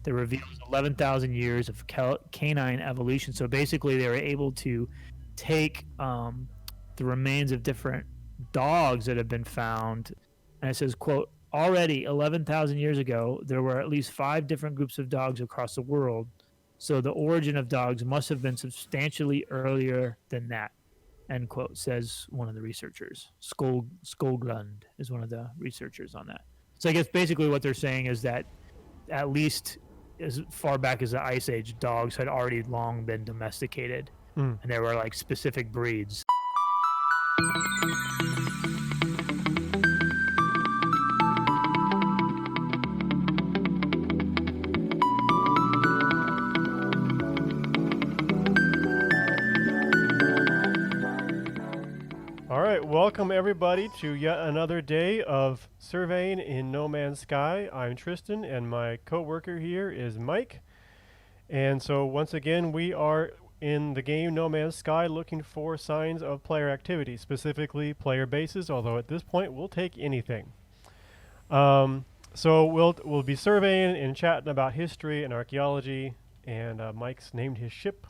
that reveals 11,000 years of canine evolution. So basically, they were able to take the remains of different dogs that have been found, and it says, "quote Already 11,000 years ago, there were at least 5 different groups of dogs across the world. So the origin of dogs must have been substantially earlier than that." End quote, says one of the researchers. Skolgrund is one of the researchers on that. So I guess basically what they're saying is that at least as far back as the Ice Age, dogs had already long been domesticated, and there were like specific breeds. All right, welcome everybody to yet another day of surveying in No Man's Sky. I'm Tristan, and my co-worker here is Mike. And so once again, we are in the game No Man's Sky looking for signs of player activity, specifically player bases, although at this point we'll take anything. So we'll be surveying and chatting about history and archaeology, and Mike's named his ship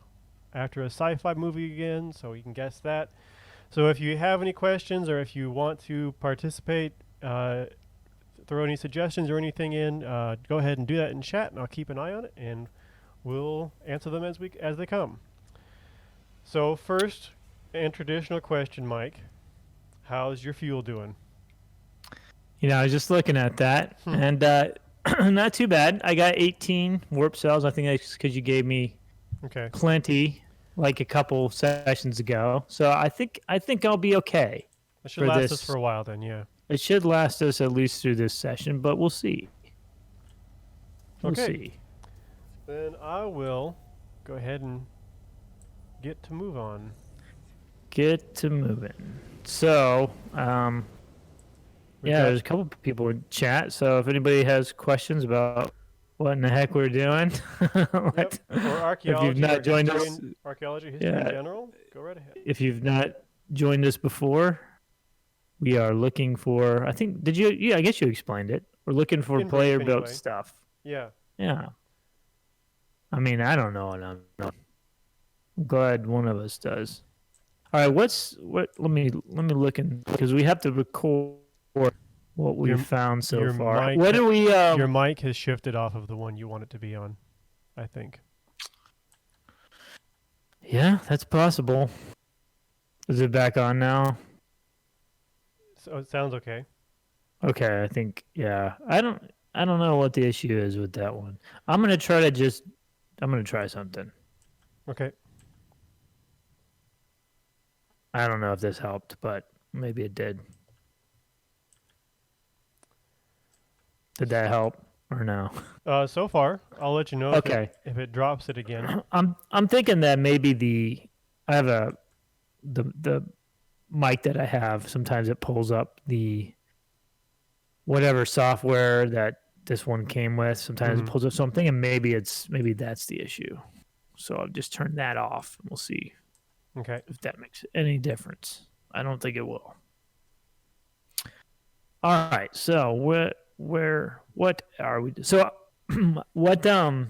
after a sci-fi movie again, so you can guess that. So if you have any questions or if you want to participate, throw any suggestions or anything in, go ahead and do that in chat, and I'll keep an eye on it, and we'll answer them as they come. So first, and traditional question, Mike, how's your fuel doing? You know, I was just looking at that, and not too bad. I got 18 warp cells. I think that's because you gave me plenty, like a couple sessions ago. So I think I'll be okay. It should last us for a while then, yeah. It should last us at least through this session, but we'll see. We'll see. Then I will go ahead and get to move on. Get to moving. So, there's a couple people in chat. So if anybody has questions about what in the heck we're doing, or archaeology, if you've not joined us, archaeology, history in general, go right ahead. If you've not joined us before, we are looking for. I think did you? Yeah, I guess you explained it. We're looking for player-built stuff. Yeah. Yeah. I mean, I don't know, and I'm glad one of us does. All right, let me look in, because we have to record what we've found so far. What do we? Your mic has shifted off of the one you want it to be on, I think. Yeah, that's possible. Is it back on now? So it sounds okay. Okay, I think I don't know what the issue is with that one. I'm gonna try something. Okay. I don't know if this helped, but maybe it did. Did that help or no? So far, I'll let you know if it drops it again. I'm thinking that maybe I have the mic that I have. Sometimes it pulls up the whatever software that this one came with. Sometimes it pulls up something, and maybe that's the issue. So I'll just turn that off, and we'll see. Okay. If that makes any difference. I don't think it will. All right. So what are we? So what do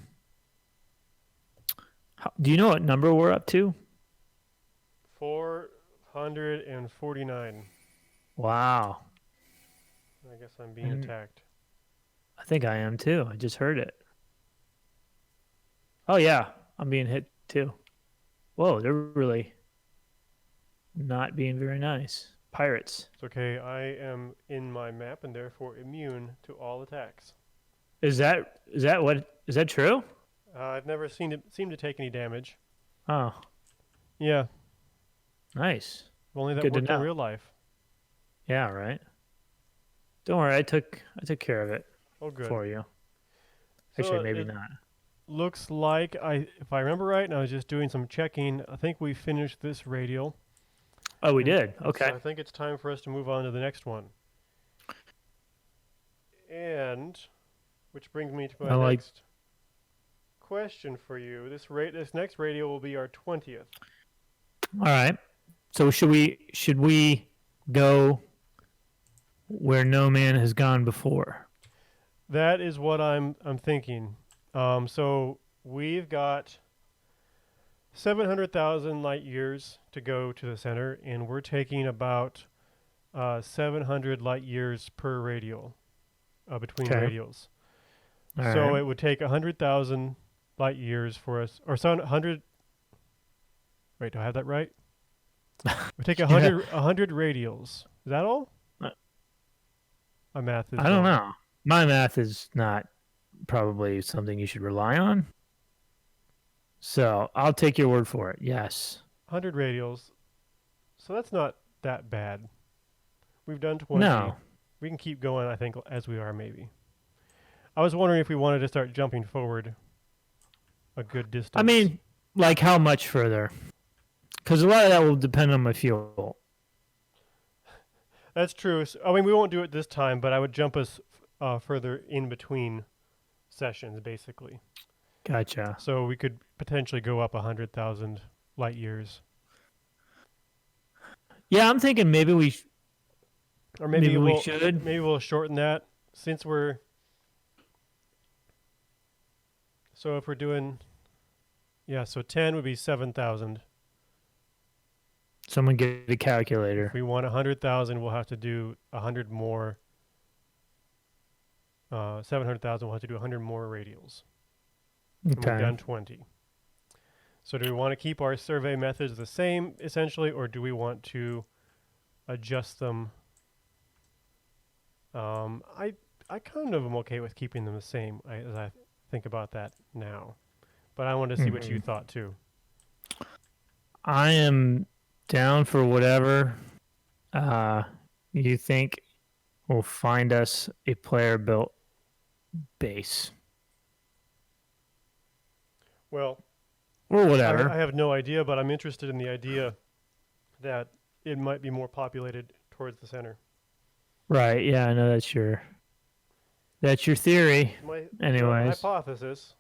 you know what number we're up to? 449. Wow. I guess I'm being attacked. I think I am too. I just heard it. Oh yeah, I'm being hit too. Whoa, they're really not being very nice. Pirates. It's okay. I am in my map and therefore immune to all attacks. Is that true? I've never seen it seem to take any damage. Oh. Yeah. Nice. If only that worked in real life. Yeah, right. Don't worry, I took care of it. Oh, good. For you. Actually, maybe not. Looks like if I remember right, and I was just doing some checking, I think we finished this radial. Oh, we did? Okay. So I think it's time for us to move on to the next one. And, which brings me to my next question for you. This next radial will be our 20th. All right. So should we go where no man has gone before? That is what I'm thinking. So we've got 700,000 light years to go to the center, and we're taking about 700 light years per radial between Okay. radials. All So right. it would take 100,000 light years for us, or 100. Wait, do I have that right? It would take Yeah. 100 radials. Is that all? Uh, My math is I don't wrong. know. My math is not probably something you should rely on. So I'll take your word for it. Yes. 100 radials. So that's not that bad. We've done 20. No. We can keep going, I think, as we are, maybe. I was wondering if we wanted to start jumping forward a good I distance. mean, like how much further? Because a lot of that will depend on my fuel. That's true. I mean, we won't do it this time, but I would jump us further in between sessions, basically. Gotcha. So we could potentially go up 100,000 light years. Yeah, I'm thinking Or maybe we should. maybe we'll shorten that since we're so if we're doing so 10 would be 7,000. Someone get a If calculator. we want 100,000, we'll have to do 100 more. 700,000, we'll have to do 100 more radials. And we've Okay. done 20. So do we want to keep our survey methods the same, essentially, or do we want to adjust them? I kind of am okay with keeping them the same as I think about that now. But I wanted to see what you Mhm. thought, too. I am down for whatever you think will find us a player built base Well, or I whatever. have no idea, but I'm interested in the idea that it might be more populated towards the center. Right. Yeah, I know that's your theory. My Anyways, hypothesis.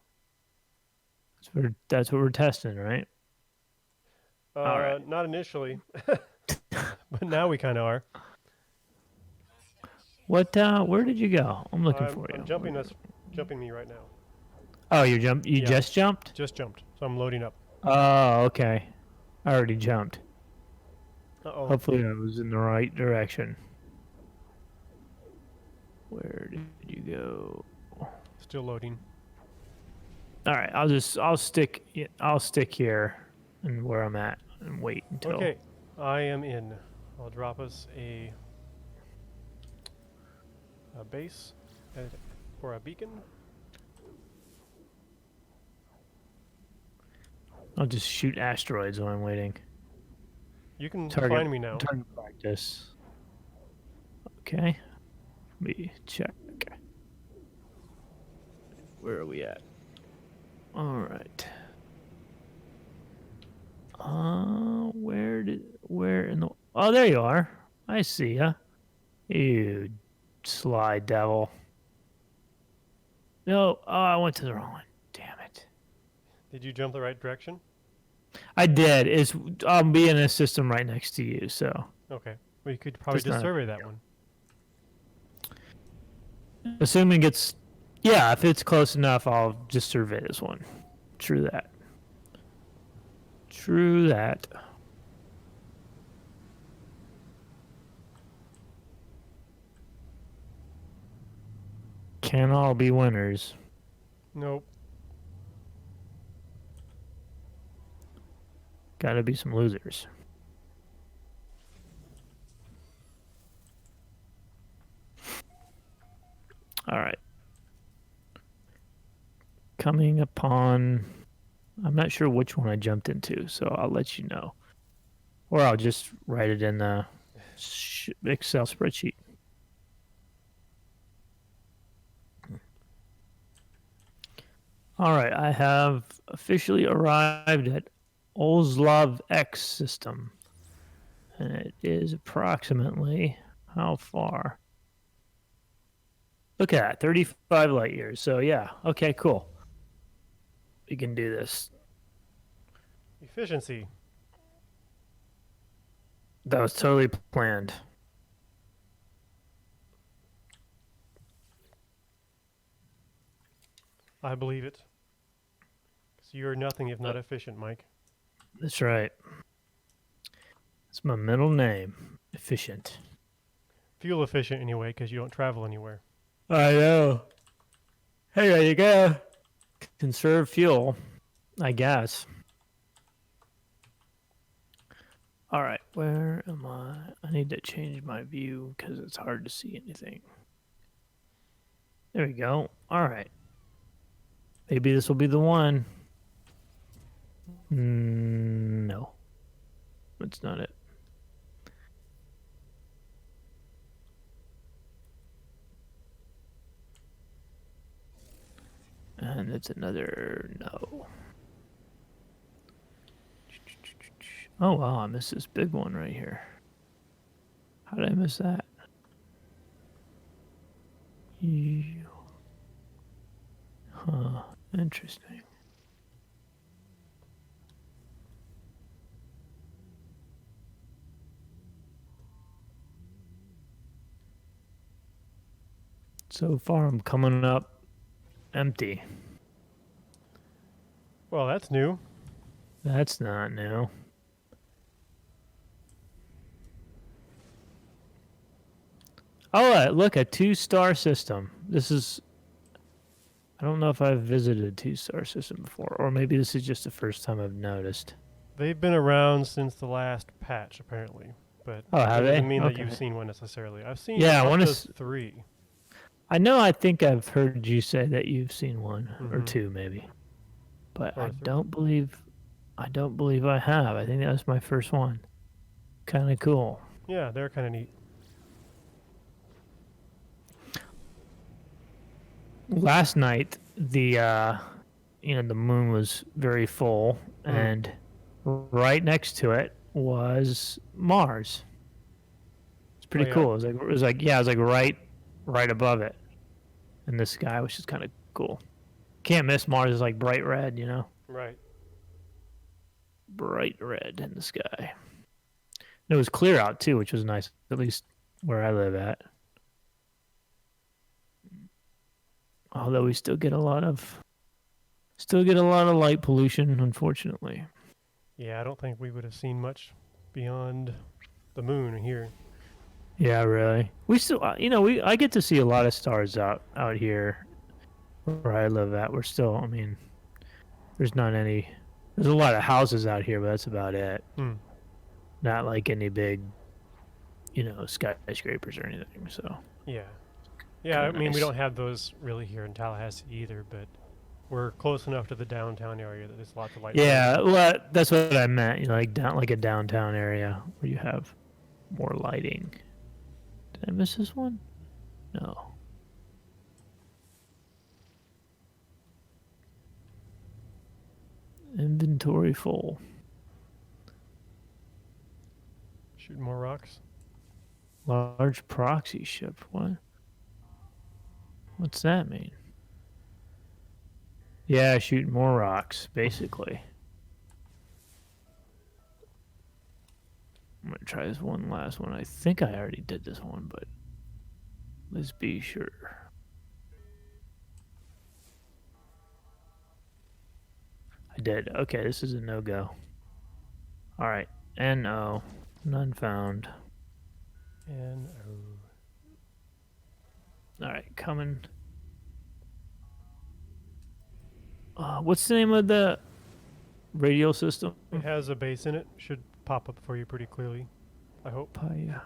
that's what we're testing, right? All right. Not initially, but now we kind of are. What where did you go? I'm looking for I'm you. jumping me right now. Oh, you Yeah, just jumped? just jumped, so I'm loading up. Oh, okay. I already jumped. Uh-oh. Hopefully I was in the right direction. Where did you go? Still loading. All right, I'll stick here and where I'm at and wait until. Okay, I am in. I'll drop us a base for a beacon. I'll just shoot asteroids while I'm waiting. You can Target find me now. target practice. Okay. Let me check. Where are we at? All right. Where in the? Oh, there you are. I see ya. You sly devil. No, oh, I went to the wrong one. Damn it. Did you jump the right direction? I did. I'll be in a system right next to you, so Okay. Well, you could probably Just just not- survey that one. assuming it's yeah, if it's close enough, I'll just survey this one. True that. True that. Can't all be winners. Nope. Gotta be some losers. All right. Coming upon. I'm not sure which one I jumped into, so I'll let you know. Or I'll just write it in the Excel spreadsheet. All right, I have officially arrived at Oslov X system. And it is approximately how far? Look at that, 35 light years. So, yeah, okay, cool. We can do this. Efficiency. That was totally planned. I believe it. So you're nothing if not efficient, Mike. That's right. That's my middle name. Efficient. Fuel efficient anyway, because you don't travel anywhere. I know. Hey, there you go. Conserve fuel, I guess. All right, where am I? I need to change my view because it's hard to see anything. There we go. All right. Maybe this will be the one. No, that's not it. And it's another no. Oh, wow, I missed this big one right here. How did I miss that? Huh, interesting. So far, I'm coming up empty. Well, that's new. That's not new. Oh, look, a 2-star system. This is. I don't know if I've visited a 2-star system before, or maybe this is just the first time I've noticed. They've been around since the last patch, apparently. But Oh, that have doesn't they? mean that Okay. you've seen one necessarily. I've seen Yeah, I up wanna to s- 3. I know. I think I've heard you say that you've seen one or Mhm. two, maybe, but Or I 3. don't believe. I don't believe I have. I think that was my first one. Kind of cool. Yeah, they're kind of neat. Last night, the moon was very full, and right next to it was Mars. It's Oh, pretty yeah? cool. It was like right above it in the sky, which is kind of cool. Can't miss Mars. Is like bright red, Right. bright red in the sky. And it was clear out too, which was nice. At least where I live at. Although we still get a lot of light pollution, unfortunately. Yeah, I don't think we would have seen much beyond the moon here. Yeah, really. We still, I get to see a lot of stars out here where I live at. We're still, I mean, there's not any. There's a lot of houses out here, but that's about it. Hmm. Not like any big, skyscrapers or anything. So Yeah. Yeah, I kinda mean, we nice. don't have those really here in Tallahassee either, but we're close enough to the downtown area that there's lots of light Yeah, pollution. well, that's what I meant. Like a downtown area where you have more lighting. Did I miss this one? No. Inventory full. Shooting more rocks. Large proxy ship. What? What's that mean? Yeah, shooting more rocks, basically. I'm gonna try this one last one. I think I already did this one, but let's be sure. I did. Okay, this is a no-go. All right. NO. None found. And All right, coming. What's the name of the radio system? it has a base in it. Should pop up for you pretty clearly, I hope. Paya.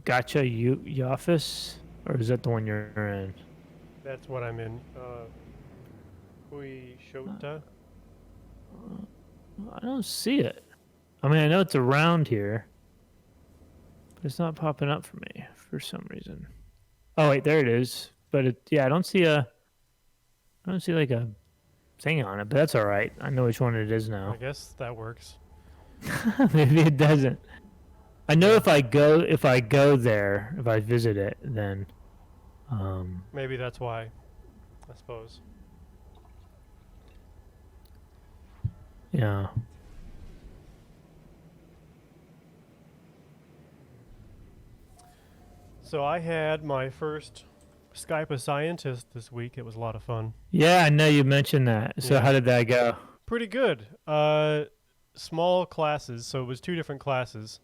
Gotcha, Yafis? Or is that the one you're in? That's what I'm in. Hui Shota. I don't see it. I mean, I know it's around here, but it's not popping up for me for some reason. Oh wait, there it is. But I don't see like a thing on it. But that's all right. I know which one it is I now. guess that works. Maybe it doesn't. I know if I go there, if I visit it, then Maybe that's why, I suppose. yeah. So I had my first Skype a scientist this week. It was a lot of fun. Yeah, I know you mentioned that. So Yeah. how did that go? Pretty good. Small classes, so it was 2 different classes,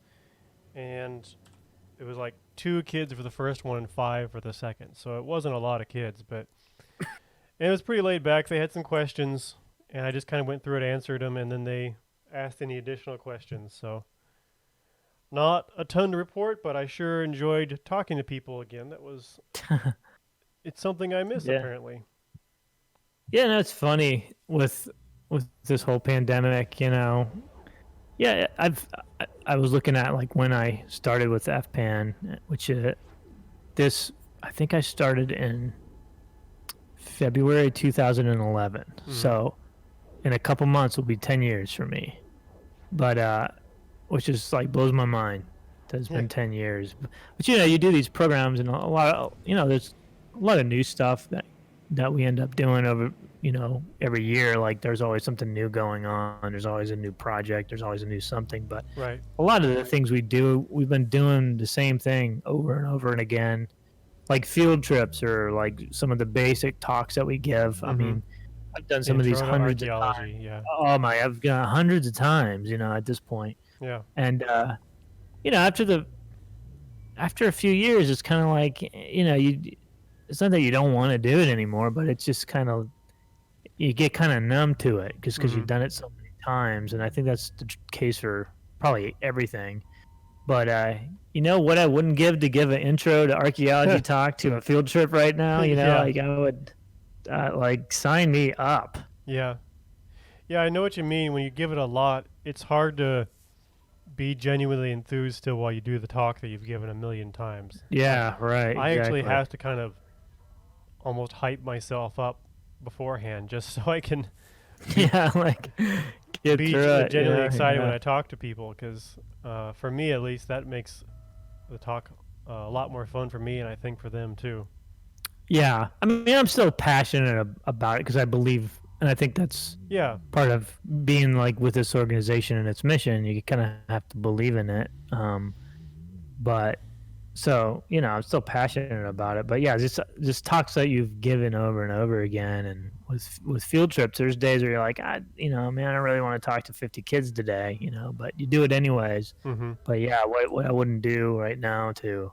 and it was like 2 kids for the first one and 5 for the second. So it wasn't a lot of kids, but and it was pretty laid back. They had some questions, and I just kind of went through it, answered them, and then they asked any additional questions. So not a ton to report, but I sure enjoyed talking to people again. That was it's something I miss Yeah. apparently. Yeah, no, it's funny with this whole pandemic, you know. Yeah, I was looking at like when I started with FPAN, which this I think I started in February 2011. So in a couple months will be 10 years for me. But which is like blows my mind that it's been 10 years. But you know, you do these programs and a lot of, you know, there's a lot of new stuff that we end up doing over, you know, every year. Like there's always something new going on. There's always a new project. There's always a new something. But Right. a lot of the things we do, we've been doing the same thing over and over and again, like field trips or like some of the basic talks that we give. I mean, I've done some of these Intro to hundreds of times. archaeology, yeah. Oh my, I've got hundreds of times, you know, at this point. Yeah. And you know, after a few years, it's kind of like, you know, it's not that you don't want to do it anymore, but it's just kind of, you get kind of numb to it because you've done it so many times. And I think that's the case for probably everything. But you know what I wouldn't give to give an intro to archaeology talk to a field trip right now? You know, Yeah. like I would, like sign me up. Yeah. Yeah, I know what you mean. When you give it a lot, it's hard to be genuinely enthused still while you do the talk that you've given a million times. Yeah, right. I actually exactly. have to kind of almost hype myself up beforehand just so I can Yeah, like get be through it. genuinely Yeah, excited when yeah. I talk to people because for me at least that makes the talk a lot more fun for me and I think for them too. Yeah, I mean, I'm still passionate about it because I believe, and I think that's Yeah. part of being like with this organization and its mission. You kind of have to believe in it. But so you know, I'm still passionate about it. But yeah, just talks that you've given over and over again, and with field trips, there's days where you're like, you know, man, I really want to talk to 50 kids today, you know, but you do it anyways. Mm-hmm. But yeah, what I wouldn't do right now to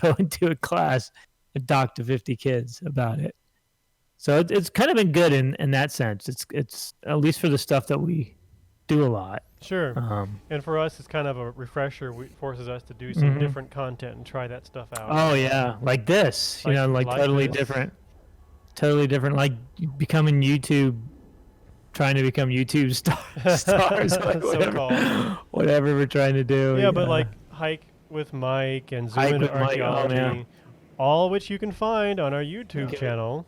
go into a class and talk to 50 kids about it. So it's kind of been good in that sense. It's at least for the stuff that we do a lot. Sure. And for us, it's kind of a refresher. It forces us to do some different content and try that stuff out. Oh yeah, like this, you Like- know, like like totally this. different. Like becoming YouTube, trying to become YouTube stars, like So-called. whatever we're trying to do. Yeah, but like Hike with Mike and Zoom Hike into with Mike, oh, Archaeology, yeah. all of which you can find on our YouTube Okay. channel.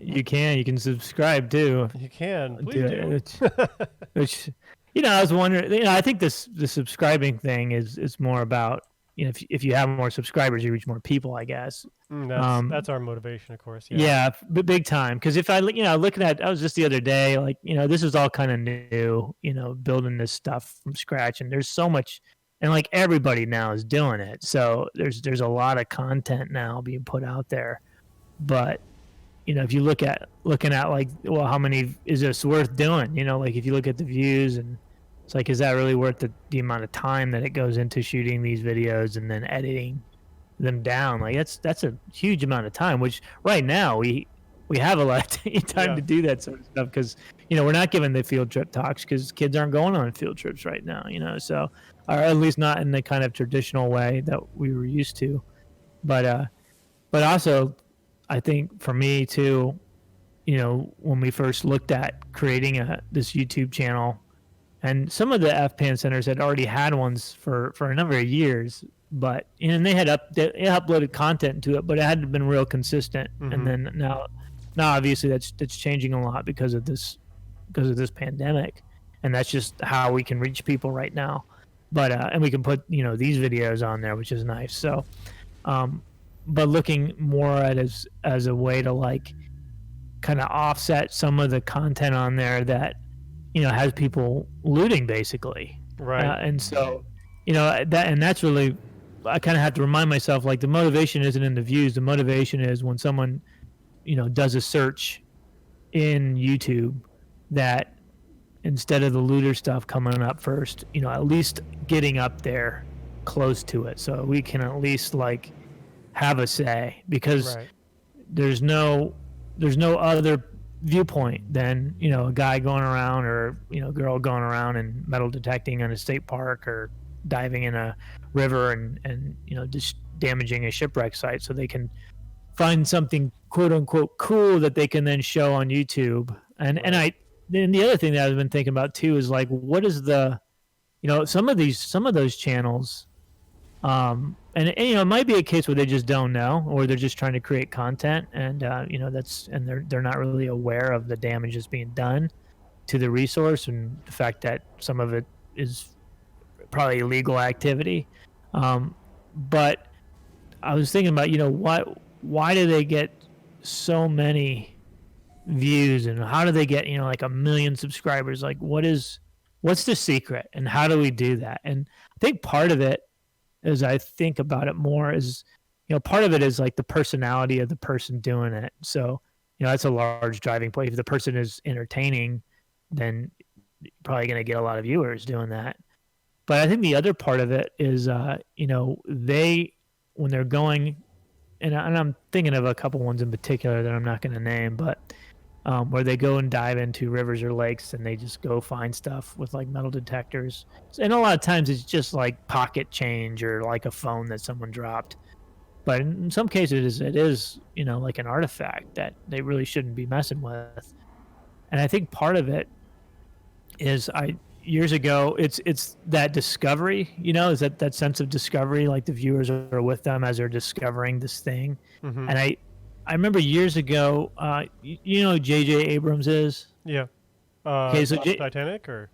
you can subscribe too. You can. Please Do do. it. Which, you know, I was wondering. You know, I think the subscribing thing is more about, you know, if you have more subscribers, you reach more people, I guess. That's our motivation, of course. Yeah, big time. Because if I looking at, I was just the other day, like, you know, this is all kind of new, you know, building this stuff from scratch, and there's so much, and like everybody now is doing it. So there's a lot of content now being put out there, but you know, if you looking at like, well, how many is this worth doing? You know, like if you look at the views, and it's like, is that really worth the amount of time that it goes into shooting these videos and then editing them down? Like that's a huge amount of time, which right now we have a lot of time to do that sort of stuff because, you know, we're not giving the field trip talks because kids aren't going on field trips right now, you know, so, or at least not in the kind of traditional way that we were used to. But also, I think for me too, you know, when we first looked at creating this YouTube channel, and some of the FPAN centers had already had ones for a number of years, but and they had they uploaded content to it, but it hadn't been real consistent. And then now obviously that's changing a lot because of this pandemic, and that's just how we can reach people right now. But and we can put, you know, these videos on there, which is nice. So but looking more at it as a way to like kind of offset some of the content on there that, you know, has people looting basically. Right. And so, you know, that's really I kind of have to remind myself, like, the motivation isn't in the views. The motivation is when someone, does a search in YouTube, that instead of the looter stuff coming up first, at least getting up there close to it, so we can at least like have a say, because Right. there's no other viewpoint than a guy going around, or girl going around and metal detecting in a state park, or diving in a river, and just damaging a shipwreck site, so they can find something quote unquote cool that they can then show on YouTube. And then the other thing that I've been thinking about too is like, what is the some of those channels, and it might be a case where they just don't know, or they're just trying to create content, and they're not really aware of the damage that's being done to the resource, and the fact that some of it is probably illegal activity. But I was thinking about, why do they get so many views, and how do they get, like 1 million subscribers? Like, what's the secret, and how do we do that? And I think part of it, as I think about it more, is, part of it is like the personality of the person doing it. So, that's a large driving point. If the person is entertaining, then you're probably going to get a lot of viewers doing that. But I think the other part of it is, they, when they're going, and I'm thinking of a couple ones in particular that I'm not going to name, but where they go and dive into rivers or lakes, and they just go find stuff with like metal detectors. And a lot of times it's just like pocket change, or like a phone that someone dropped. But in some cases it is, like an artifact that they really shouldn't be messing with. And I think part of it is, years ago, it's that discovery, is that sense of discovery, like the viewers are with them as they're discovering this thing. Mm-hmm. And I remember years ago, who J.J. Abrams is? Yeah. Okay, so Titanic, or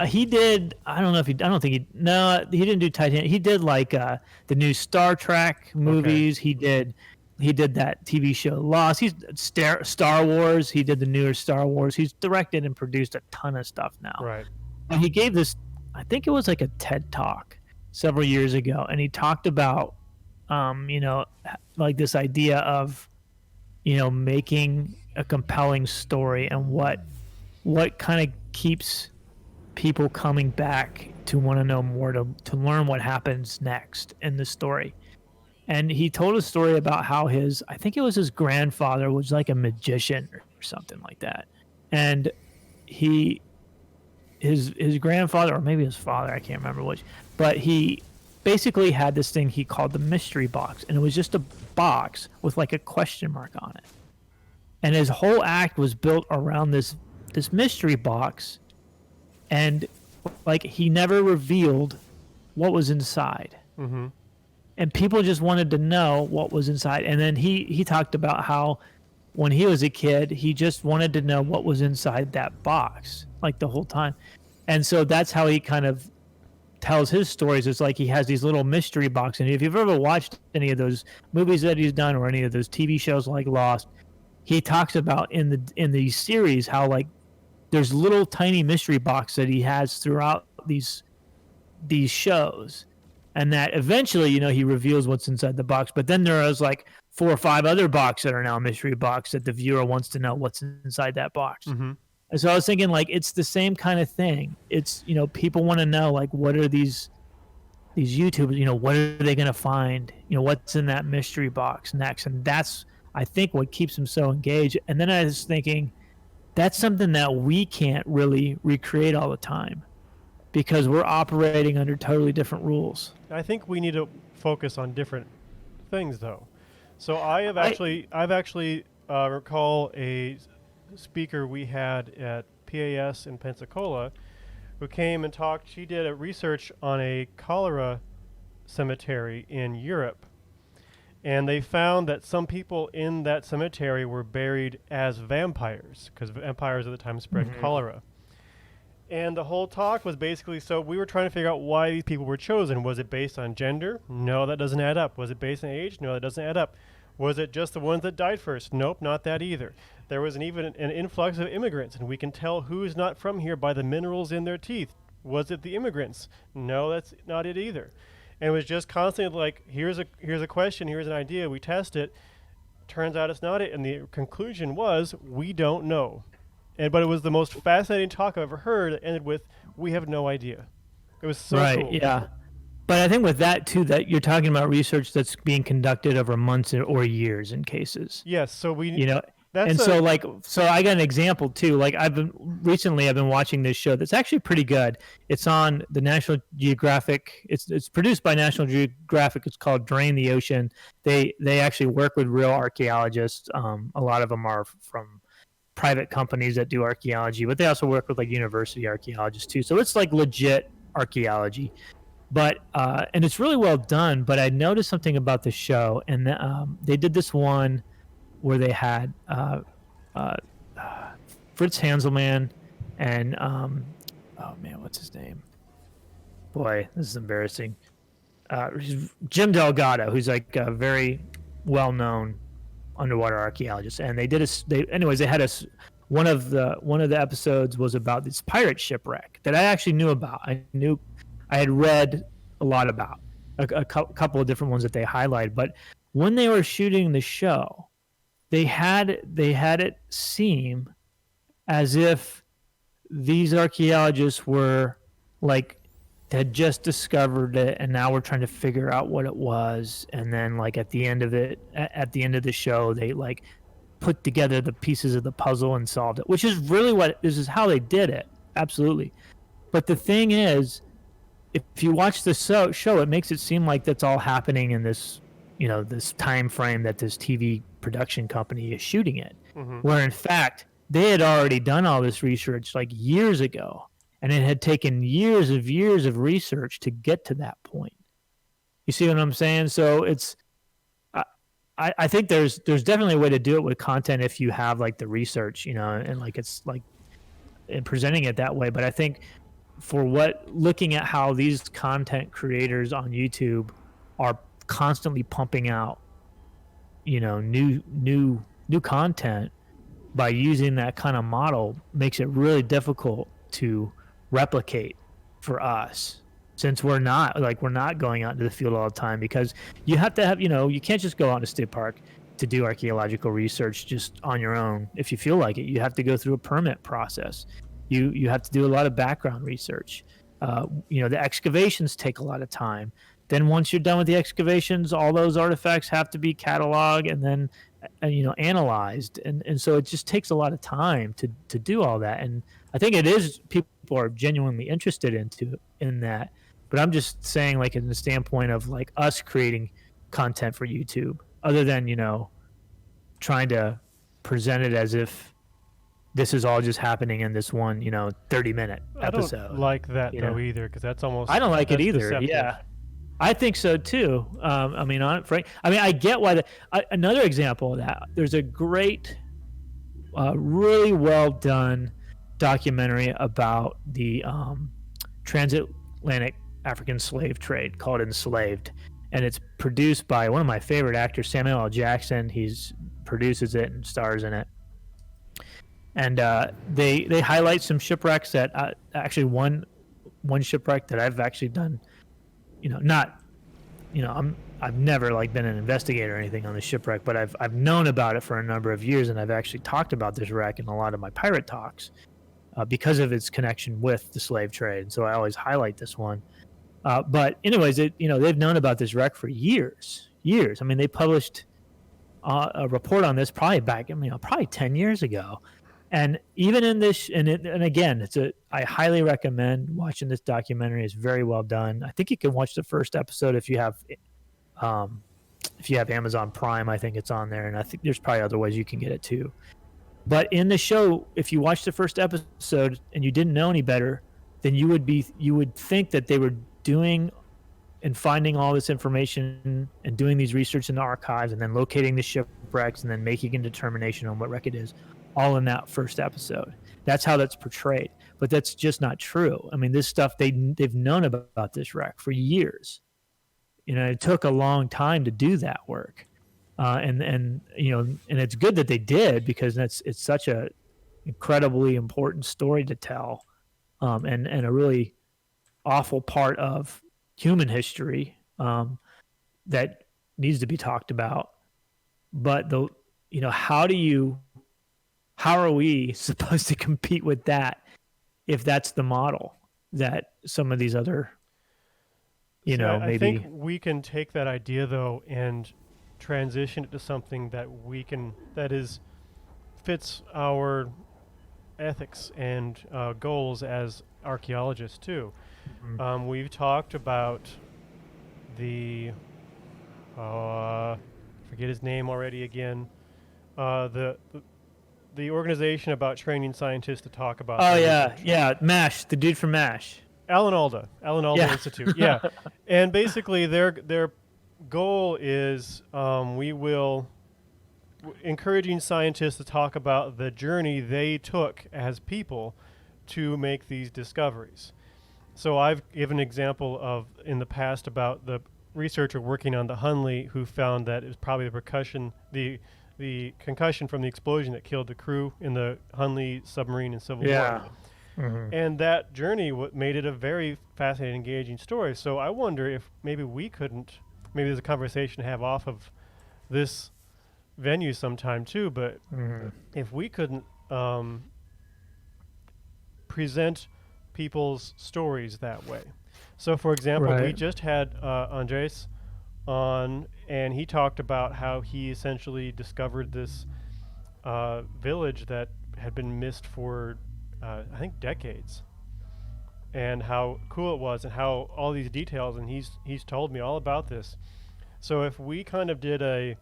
he did. I don't know if he. I don't think he. No, he didn't do Titanic. He did like the new Star Trek movies. Okay. He did that TV show Lost. He's Star Wars. He did the newer Star Wars. He's directed and produced a ton of stuff now. Right. And he gave this, I think it was like a TED Talk several years ago, and he talked about, like this idea of, making a compelling story, and what kind of keeps people coming back to want to know more, to learn what happens next in the story. And he told a story about how I think it was his grandfather was like a magician or something like that. And his grandfather, or maybe his father, I can't remember which, but he basically had this thing he called the mystery box. And it was just a box with like a question mark on it. And his whole act was built around this mystery box. And like, he never revealed what was inside. Mm-hmm. And people just wanted to know what was inside. And then he talked about how when he was a kid, he just wanted to know what was inside that box, like the whole time. And so that's how he kind of tells his stories. It's like he has these little mystery boxes. And if you've ever watched any of those movies that he's done, or any of those TV shows like Lost, he talks about in the series how like there's little tiny mystery boxes that he has throughout these shows. And that eventually, he reveals what's inside the box. But then there is like 4 or 5 other boxes that are now mystery box, that the viewer wants to know what's inside that box. Mm-hmm. And so I was thinking, like, it's the same kind of thing. It's, people want to know, like, what are these YouTubers, what are they going to find? What's in that mystery box next? And that's, I think, what keeps them so engaged. And then I was thinking, that's something that we can't really recreate all the time, because we're operating under totally different rules. I think we need to focus on different things, though. So I've actually recall a speaker we had at PAS in Pensacola who came and talked. She did a research on a cholera cemetery in Europe, and they found that some people in that cemetery were buried as vampires, because vampires at the time spread cholera. And the whole talk was basically, so we were trying to figure out why these people were chosen. Was it based on gender? No, that doesn't add up. Was it based on age? No, that doesn't add up. Was it just the ones that died first? Nope, not that either. There was even an influx of immigrants, and we can tell who's not from here by the minerals in their teeth. Was it the immigrants? No, that's not it either. and it was just constantly like, here's a question, here's an idea, we test it. Turns out it's not it, and the conclusion was we don't know. And but it was the most fascinating talk I've ever heard. That ended with we have no idea. It was so Right. cool. Yeah. But I think with that too, that you're talking about research that's being conducted over months or years in cases. Yes. So You know, that's and a so like so I got an example too. Like I've been watching this show that's actually pretty good. It's on the National Geographic. It's produced by National Geographic. It's called Drain the Ocean. They actually work with real archaeologists. A lot of them are from private companies that do archaeology, but they also work with like university archaeologists too. So it's like legit archaeology. But and it's really well done. But I noticed something about the show, and they did this one where they had uh, Fritz Hanselman and oh man, what's his name? Boy, this is embarrassing. Jim Delgado, who's like a very well-known underwater archaeologist, and they did a they had one of the episodes was about this pirate shipwreck that I actually knew about. I had read a lot about a couple of different ones that they highlighted, but when they were shooting the show, they had it seem as if these archaeologists were like had just discovered it and now we're trying to figure out what it was, and then like at the end of the show they like put together the pieces of the puzzle and solved it, which is really this is how they did it, absolutely. But the thing is, if you watch the show, it makes it seem like that's all happening in this, this time frame that this TV production company is shooting it, where in fact they had already done all this research like years ago, and it had taken years of research to get to that point. You see what I'm saying? So it's, I think there's definitely a way to do it with content if you have like the research, and like it's like and presenting it that way. But I think for looking at how these content creators on YouTube are constantly pumping out, new content by using that kind of model makes it really difficult to replicate for us, since we're not going out into the field all the time, because you have to have, you can't just go out to state park to do archaeological research just on your own if you feel like it. You have to go through a permit process. You have to do a lot of background research. The excavations take a lot of time. Then once you're done with the excavations, all those artifacts have to be cataloged and then analyzed, and so it just takes a lot of time to do all that. And I think it is, people are genuinely interested in that. But I'm just saying, like, in the standpoint of like us creating content for YouTube, other than trying to present it as if this is all just happening in this one 30-minute episode. I don't like that though either, because that's almost, I don't like it either. Deceptive. Yeah, I think so too. I get why. Another example of that. There's a great, really well done documentary about the transatlantic African slave trade called Enslaved, and it's produced by one of my favorite actors, Samuel L. Jackson. He's produces it and stars in it. And they highlight some shipwrecks that actually one shipwreck that I've actually done. I've never like been an investigator or anything on the shipwreck, but I've known about it for a number of years, and I've actually talked about this wreck in a lot of my pirate talks because of its connection with the slave trade. And so I always highlight this one. But anyways, they've known about this wreck for years. I mean, they published a report on this probably back, probably 10 years ago. And even in this, and again, I highly recommend watching this documentary. It's very well done. I think you can watch the first episode if you have Amazon Prime. I think it's on there, and I think there's probably other ways you can get it too. But in the show, if you watch the first episode and you didn't know any better, then you would think that they were doing and finding all this information and doing these research in the archives and then locating the shipwrecks and then making a determination on what wreck it is, all in that first episode. That's how that's portrayed, but that's just not true. I mean, this stuff, they've known about this wreck for years. It took a long time to do that work, and it's good that they did, because it's such a incredibly important story to tell, and a really awful part of human history, that needs to be talked about. But how are we supposed to compete with that if that's the model that some of these other, See, I think maybe. we can take that idea though and transition it to something that is fits our ethics and goals as archaeologists too. Mhm. We've talked about the forget his name already again. The organization about training scientists to talk about Oh their yeah, research. yeah, Mash, the dude from Mash. Alan Alda Yeah. Institute. Yeah, and basically their goal is we will encouraging scientists to talk about the journey they took as people to make these discoveries. So I've given an example of in the past about the researcher working on the Hunley who found that it was probably the concussion from the explosion that killed the crew in the Hunley submarine in Civil War. Yeah. Hmm. And that journey made it a very fascinating, engaging story. So I wonder if maybe maybe there's a conversation to have off of this venue sometime too, but Hmm. if we couldn't present people's stories that way. So, for example, we Right. just had Andres on, and he talked about how he essentially discovered this village that had been missed for, I think, decades, and how cool it was, and how all these details, and he's told me all about this. So, if we kind of did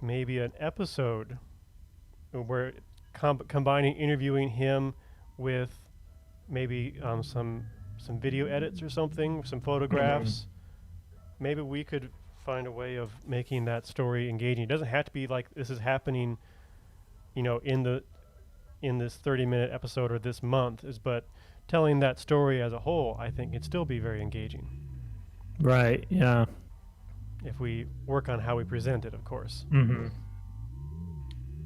maybe an episode where combining interviewing him with maybe some video edits or something, some photographs. Maybe we could find a way of making that story engaging. It doesn't have to be like this is happening, in this 30-minute episode or this month, but telling that story as a whole, I think it'd still be very engaging Right. Yeah. if we work on how we present it, of course. Hmm.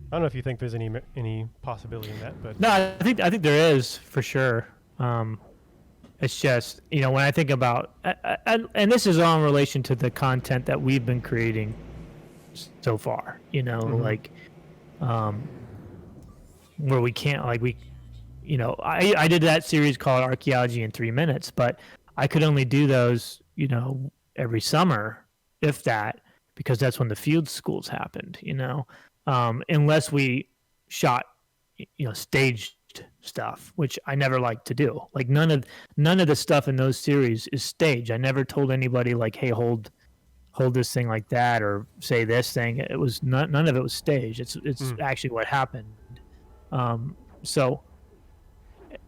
I don't know if you think there's any possibility in that, but No, I think there is for sure. It's just when I think about and this is all in relation to the content that we've been creating so far. Mhm. Like where we can't like we I did that series called Archaeology in 3 minutes, but I could only do those every summer, if that, because that's when the field schools happened. Unless we shot staged stuff, which I never liked to do. Like none of the stuff in those series is staged. I never told anybody like, hey, hold this thing like that or say this thing. It was none of it was staged. It's Mm. actually what happened. So,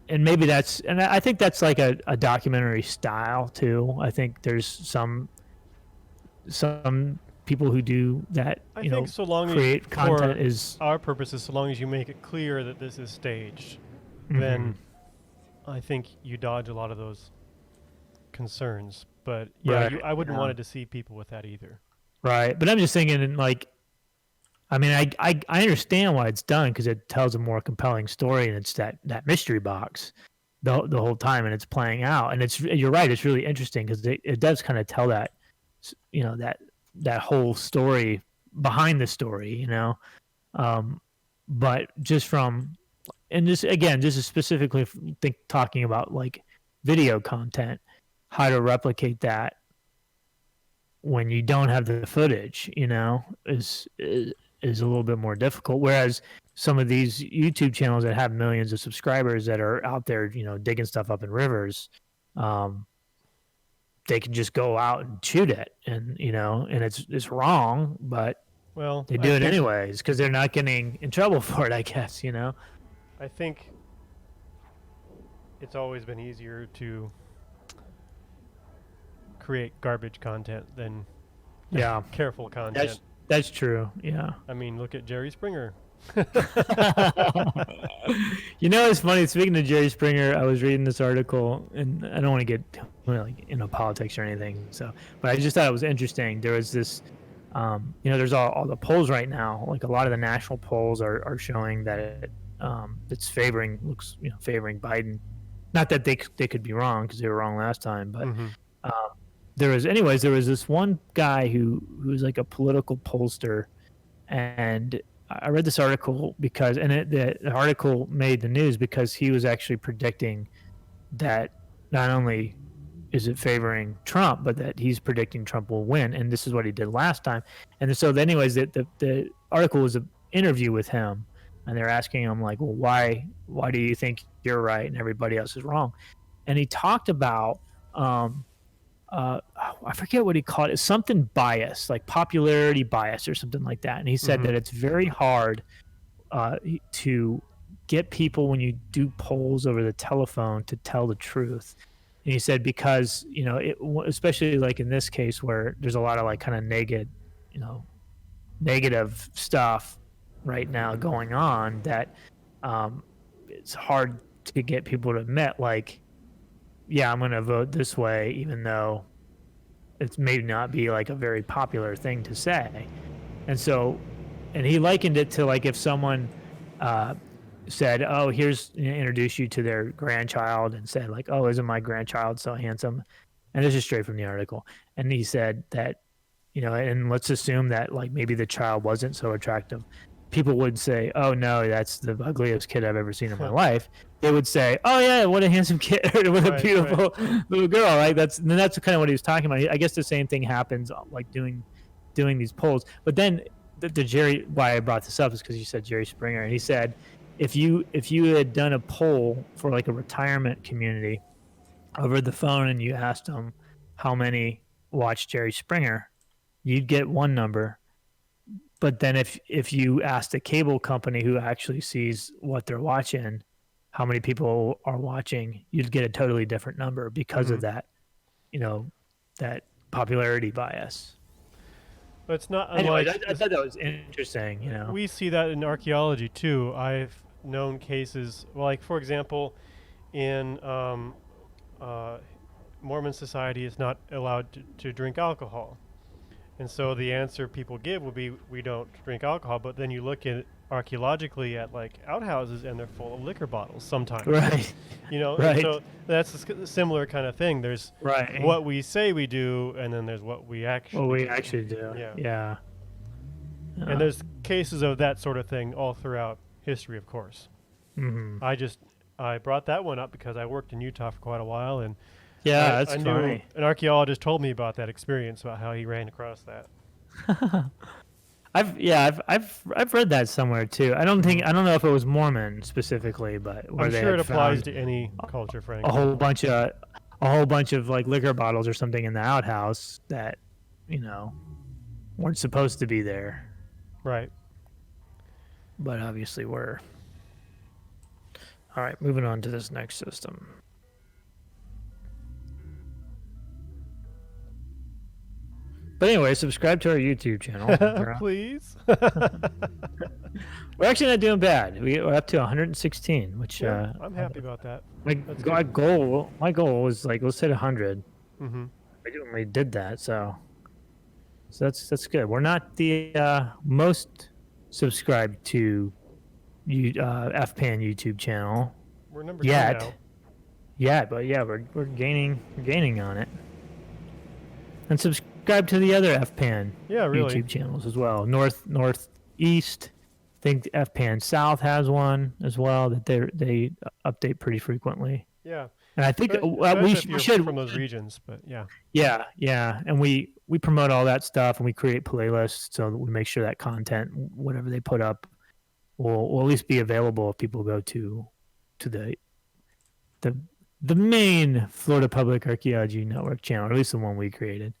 and maybe and I think that's like a documentary style too. I think there's some people who do that, I think so long as, create content for is. our purposes, so long as you make it clear that this is staged, Mhm. then I think you dodge a lot of those concerns. But yeah, Right. I wouldn't Yeah. want to deceive people with that either. Right. But I'm just thinking, like, I mean, I understand why it's done because it tells a more compelling story, and it's that mystery box the whole time, and it's playing out, and you're right, it's really interesting because it does kind of tell that that whole story behind the story, um, but just from and this again, this is specifically talking about like video content, how to replicate that when you don't have the footage, is a little bit more difficult. Whereas some of these YouTube channels that have millions of subscribers that are out there, digging stuff up in rivers, um, they can just go out and shoot it, and it's wrong, but Well, they do it anyways because they're not getting in trouble for it, I guess. I think it's always been easier to create garbage content than Yeah, careful content. that's true. Yeah. I mean, look at Jerry Springer. It's funny. Speaking of Jerry Springer, I was reading this article, and I don't want to get like politics or anything. So, but I just thought it was interesting. There was this, there's all the polls right now. Like a lot of the national polls are showing that it's favoring Biden. Not that they could be wrong because they were wrong last time, but Mhm. there was this one guy who was like a political pollster, and I read this article because, and the article made the news because he was actually predicting that not only is it favoring Trump, but that he's predicting Trump will win, and this is what he did last time. And so, anyways, the article was an interview with him, and they're asking him like, well, why do you think you're right and everybody else is wrong? And he talked about I forget what he called it, something bias, like popularity bias or something like that. And he said that it's very hard to get people when you do polls over the telephone to tell the truth. And he said because especially like in this case where there's a lot of like kind of negative stuff right now going on, that it's hard to get people to admit like, yeah, I'm going to vote this way, even though it's maybe not be like a very popular thing to say. And so, and he likened it to like if someone said, oh, here's, introduce you to their grandchild and said like, oh, isn't my grandchild so handsome? And this is straight from the article. And he said that, and let's assume that like maybe the child wasn't so attractive. People would say, oh no, that's the ugliest kid I've ever seen in my life. They would say, oh yeah, what a handsome kid, what a beautiful little girl. Right? That's kind of what he was talking about. I guess the same thing happens like doing these polls. But then the Jerry, why I brought this up is because you said Jerry Springer, and he said if you had done a poll for like a retirement community over the phone and you asked them how many watch Jerry Springer, you'd get one number. But then if you asked a cable company who actually sees what they're watching, how many people are watching, you'd get a totally different number because of that, that popularity bias. But it's not anyway, unlike... I thought that was interesting, We see that in archaeology too. I've known cases, like for example, in Mormon society is not allowed to drink alcohol. And so the answer people give will be, we don't drink alcohol. But then you look at archaeologically at like outhouses and they're full of liquor bottles sometimes. Right. Right. So that's a similar kind of thing. There's what we say we do, and then there's what we actually do. Yeah. And there's cases of that sort of thing all throughout history, of course. Mm-hmm. I brought that one up because I worked in Utah for quite a while, and that's I knew funny. An archaeologist told me about that experience, about how he ran across that. I've read that somewhere too. I don't know if it was Mormon specifically, but where I'm sure it applies to any culture, frankly. A whole bunch of like liquor bottles or something in the outhouse that weren't supposed to be there. Right. But obviously were. All right, moving on to this next system. But anyway, subscribe to our YouTube channel. Please. We're actually not doing bad. We're up to 116, which I'm happy about that. My goal was like, let's hit 100. Mm-hmm. We did that, so that's good. We're not the most subscribed to FPAN YouTube channel. We're number 2 now. Yeah, but yeah, we're gaining on it. And subscribe to the other FPAN YouTube channels as well. Northeast, I think FPAN South has one as well that they update pretty frequently. Yeah. And I think we should from those regions, but yeah. Yeah, and we promote all that stuff and we create playlists so that we make sure that content, whatever they put up, will at least be available if people go to the main Florida Public Archaeology Network channel, or at least the one we created.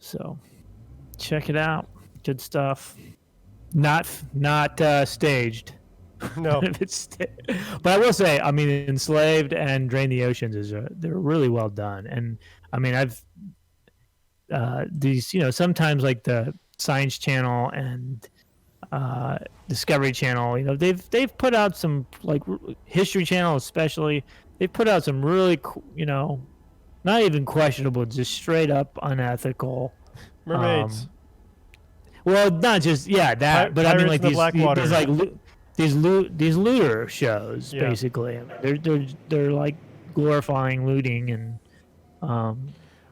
So check it out. Good stuff. Not staged. No. But I will say, I mean, Enslaved and Drain the Oceans they're really well done. And I mean, I've these, sometimes like the Science Channel and Discovery Channel, they've put out some, like History Channel especially, they've put out some really not even questionable, just straight up unethical mermaids. Well, not just that, but I mean like these looter shows basically. I mean, they're like glorifying looting and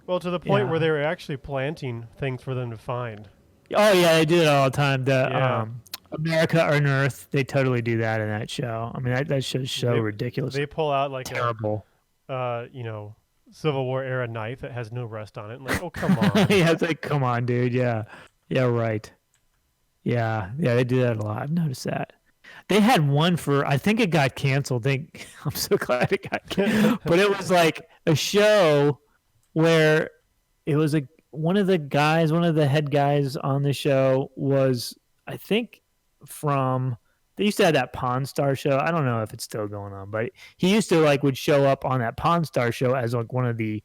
Well, to the point where Yeah. they were actually planting things for them to find. Oh yeah, they do it all the time. The Yeah. America Unearthed, they totally do that in that show. I mean, that show's so They ridiculous, they pull out like a terrible. you know, Civil War era knife that has no rust on it. And like, oh come on. Yeah, it's like, come on, dude. Yeah, yeah, right. Yeah, they do that a lot. I've noticed that. They had one for, I think it got canceled. I'm so glad it got canceled. But it was like a show where it was one of the guys, one of the head guys on the show was, I think, from, they used to have that Pawn Star show. I don't know if it's still going on, but he used to like would show up on that Pawn Star show as like one of the,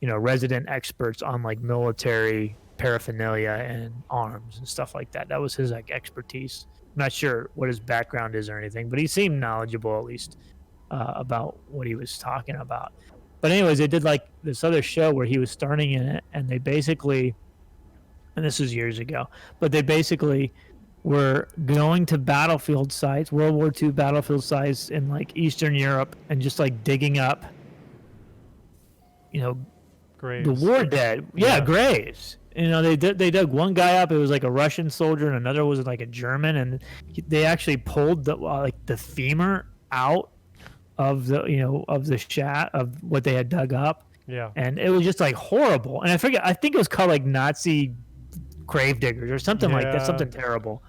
resident experts on like military paraphernalia and arms and stuff like that. That was his like expertise. I'm not sure what his background is or anything, but he seemed knowledgeable at least about what he was talking about. But anyways, they did like this other show where he was starting in it, and they basically, and this was years ago, but they basically were going to battlefield sites, World War II battlefield sites in like Eastern Europe, and just like digging up, you know, the Graves. war dead. Yeah, graves. They dug one guy up. It was like a Russian soldier, and another was like a German, and they actually pulled the like the femur out of the shat of what they had dug up, Yeah. and it was just like horrible. And I forget. I think it was called like Nazi grave diggers or something like that. Yeah. Something terrible.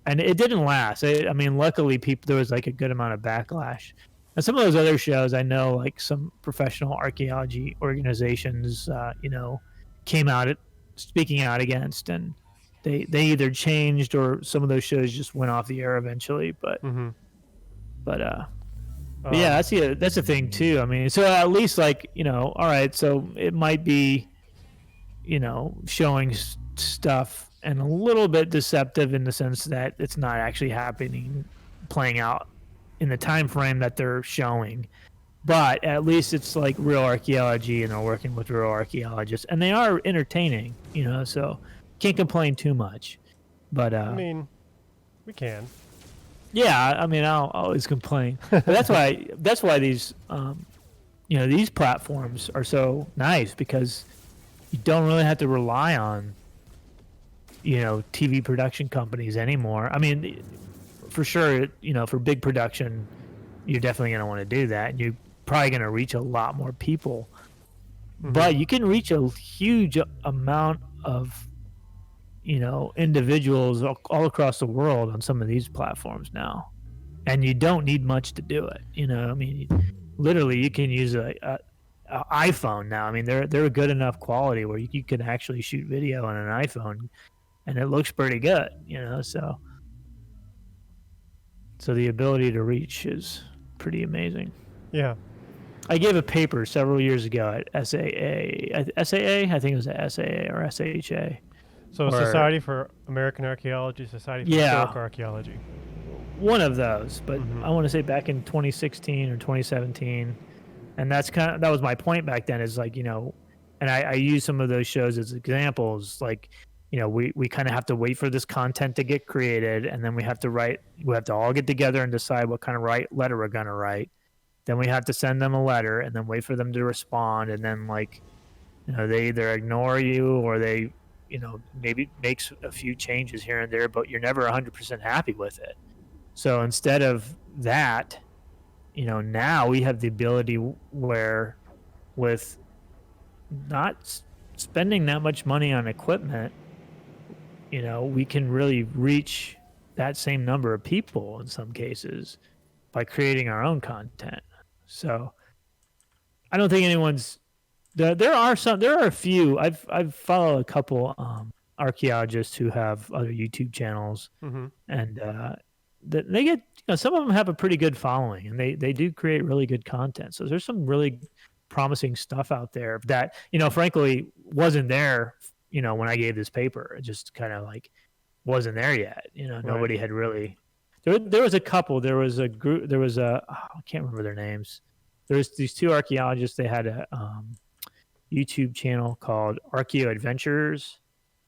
And it didn't last. I mean, luckily, there was like a good amount of backlash. And some of those other shows, I know, like some professional archaeology organizations, came out speaking out against, and they either changed or some of those shows just went off the air eventually. But Mm-hmm. but yeah, that's the thing too. I mean, so at least like all right, so it might be showing stuff and a little bit deceptive in the sense that it's not actually happening, playing out in the time frame that they're showing, but at least it's like real archaeology and they're working with real archaeologists and they are entertaining, so can't complain too much. But I mean, we can. yeah, I mean, I'll always complain, but that's why these these platforms are so nice, because you don't really have to rely on TV production companies anymore. I mean, for sure, for big production, you're definitely going to want to do that, and you're probably going to reach a lot more people. Mm-hmm. But you can reach a huge amount of individuals all across the world on some of these platforms now, and you don't need much to do it. I mean, literally, you can use a iPhone now. I mean, they're a good enough quality where you can actually shoot video on an iPhone, and it looks pretty good. So the ability to reach is pretty amazing. Yeah. I gave a paper several years ago at SAA. I think it was at SAA or SHA. So Society for American Archaeology, Society for Historical Archaeology. One of those, but I want to say back in 2016 or 2017, and that was my point back then. Is like and I use some of those shows as examples. Like we kind of have to wait for this content to get created, and then we have to all get together and decide what kind of letter we're gonna write. Then we have to send them a letter, and then wait for them to respond, and then they either ignore you or they maybe makes a few changes here and there, but you're never 100% happy with it. So instead of that, now we have the ability where, with not spending that much money on equipment, we can really reach that same number of people in some cases by creating our own content. So I don't think anyone's there are a few. I've followed a couple archaeologists who have other YouTube channels, and they get some of them have a pretty good following, and they do create really good content. So there's some really promising stuff out there that frankly wasn't there when I gave this paper. It just kind of like wasn't there yet. Nobody had really. There was a couple. There was a group. There was I can't remember their names. There's these two archaeologists. They had a YouTube channel called Archaeoadventures,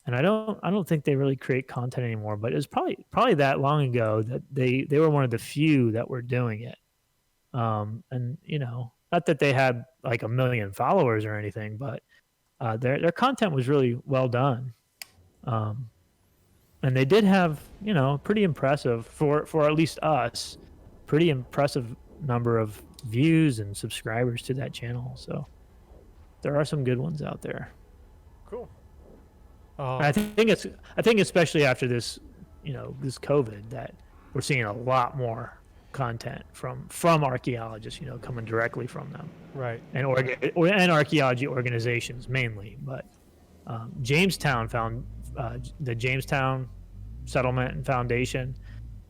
and I don't think they really create content anymore. But it was probably that long ago that they were one of the few that were doing it. And not that they had like 1 million followers or anything, but their content was really well done. Um, and they did have, pretty impressive for at least us, pretty impressive number of views and subscribers to that channel. So there are some good ones out there. Cool. I think especially after this, this COVID, that we're seeing a lot more content from archaeologists, coming directly from them, Right. and archaeology organizations mainly. But Jamestown found the Jamestown Settlement and Foundation.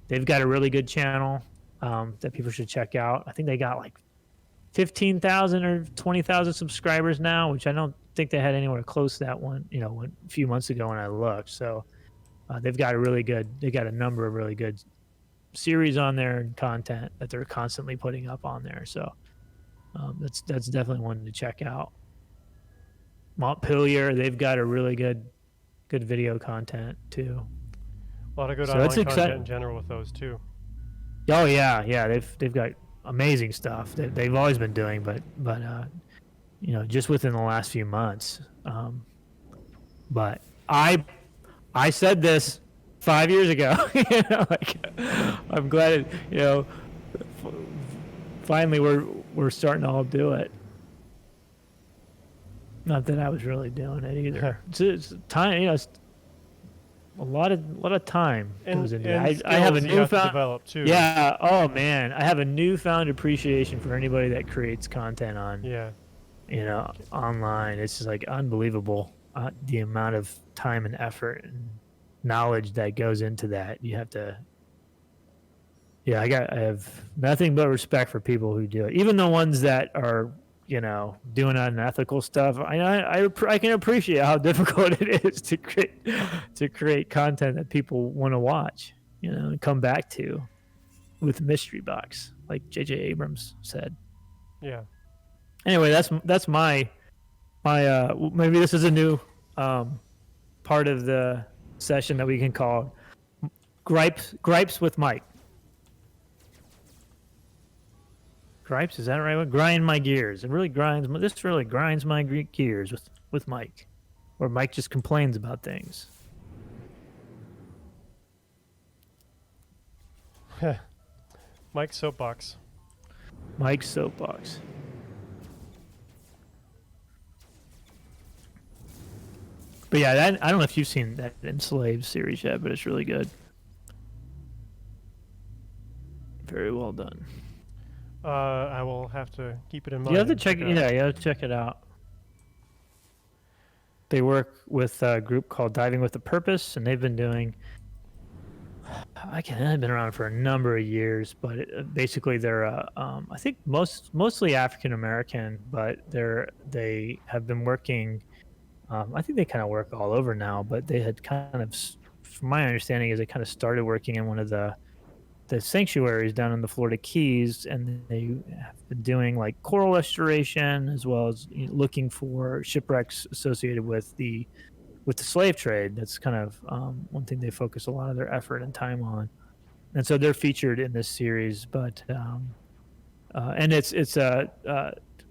They've got a really good channel that people should check out. I think they got like 15,000 or 20,000 subscribers now, which I don't think they had anywhere close to that one, a few months ago when I looked. So they've got a number of really good series on there and content that they're constantly putting up on there. So that's definitely one to check out. Montpelier, they've got a really good video content too. A lot of good So online it's content in general with those too. Oh yeah, they've got amazing stuff that they've always been doing, but just within the last few months. But I said this 5 years ago. I'm glad finally we're starting to all do it. Not that I was really doing it either. It's time, it's a lot of time goes into it. I have a newfound develop too. Yeah. Oh man, I have a newfound appreciation for anybody that creates content on. Yeah. Online. It's just like unbelievable the amount of time and effort and knowledge that goes into that. You have to. Yeah, I have nothing but respect for people who do it, even the ones that are doing unethical stuff. I can appreciate how difficult it is to create content that people want to watch, and come back to with mystery box, like J.J. Abrams said. Yeah. Anyway, that's my maybe this is a new part of the session that we can call gripes with Mike. Gripes, is that right? Grind my gears. This really grinds my gears with Mike, or Mike just complains about things. Mike's soapbox. Mike's soapbox. But yeah, I don't know if you've seen that Enslaved series yet, but it's really good. Very well done. I will have to keep it in mind. You have to check it. Yeah, you have to check it out. They work with a group called Diving with a Purpose, and they've been doing. They've been around for a number of years, but basically they're I think mostly African American, but they have been working. I think they kind of work all over now, but they had kind of, from my understanding, is they kind of started working in one of the sanctuaries down in the Florida Keys, and they have been doing like coral restoration as well as looking for shipwrecks associated with the slave trade. That's kind of one thing they focus a lot of their effort and time on, and so they're featured in this series. But and it's a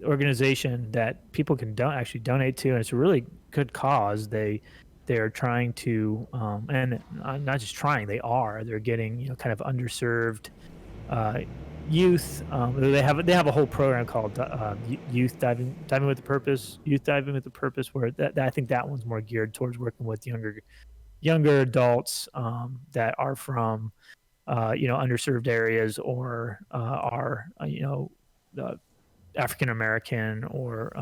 organization that people can actually donate to, and it's a really good cause. They are trying to, and not just trying, they're getting kind of underserved youth. They have a whole program called Youth Diving with a Purpose. Youth Diving with a Purpose, where that I think that one's more geared towards working with younger adults that are from underserved areas or are African American or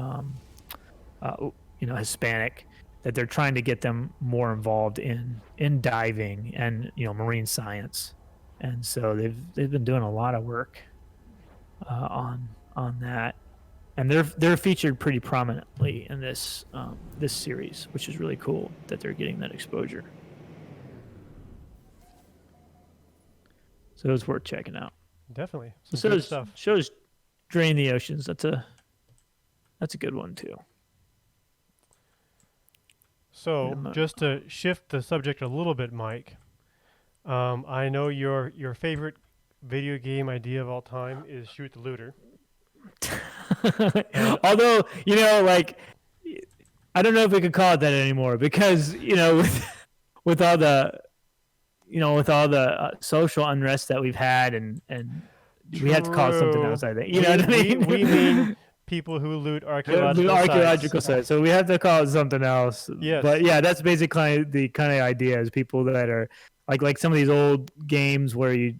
Hispanic. That they're trying to get them more involved in diving and marine science, and so they've been doing a lot of work on that, and they're featured pretty prominently in this series, which is really cool that they're getting that exposure. So it's worth checking out. Definitely. Shows Drain the Oceans. That's a good one too. So, just to shift the subject a little bit, Mike, I know your favorite video game idea of all time is Shoot the Looter. Although, I don't know if we could call it that anymore because with all the social unrest that we've had and we have to call it something True. else. I think you know We what I we we mean mean. people who loot The archaeological sites. archaeological site, so we have to call it something else. But Yes. yeah, that's basically the kind of idea is people that are like some of these old games where you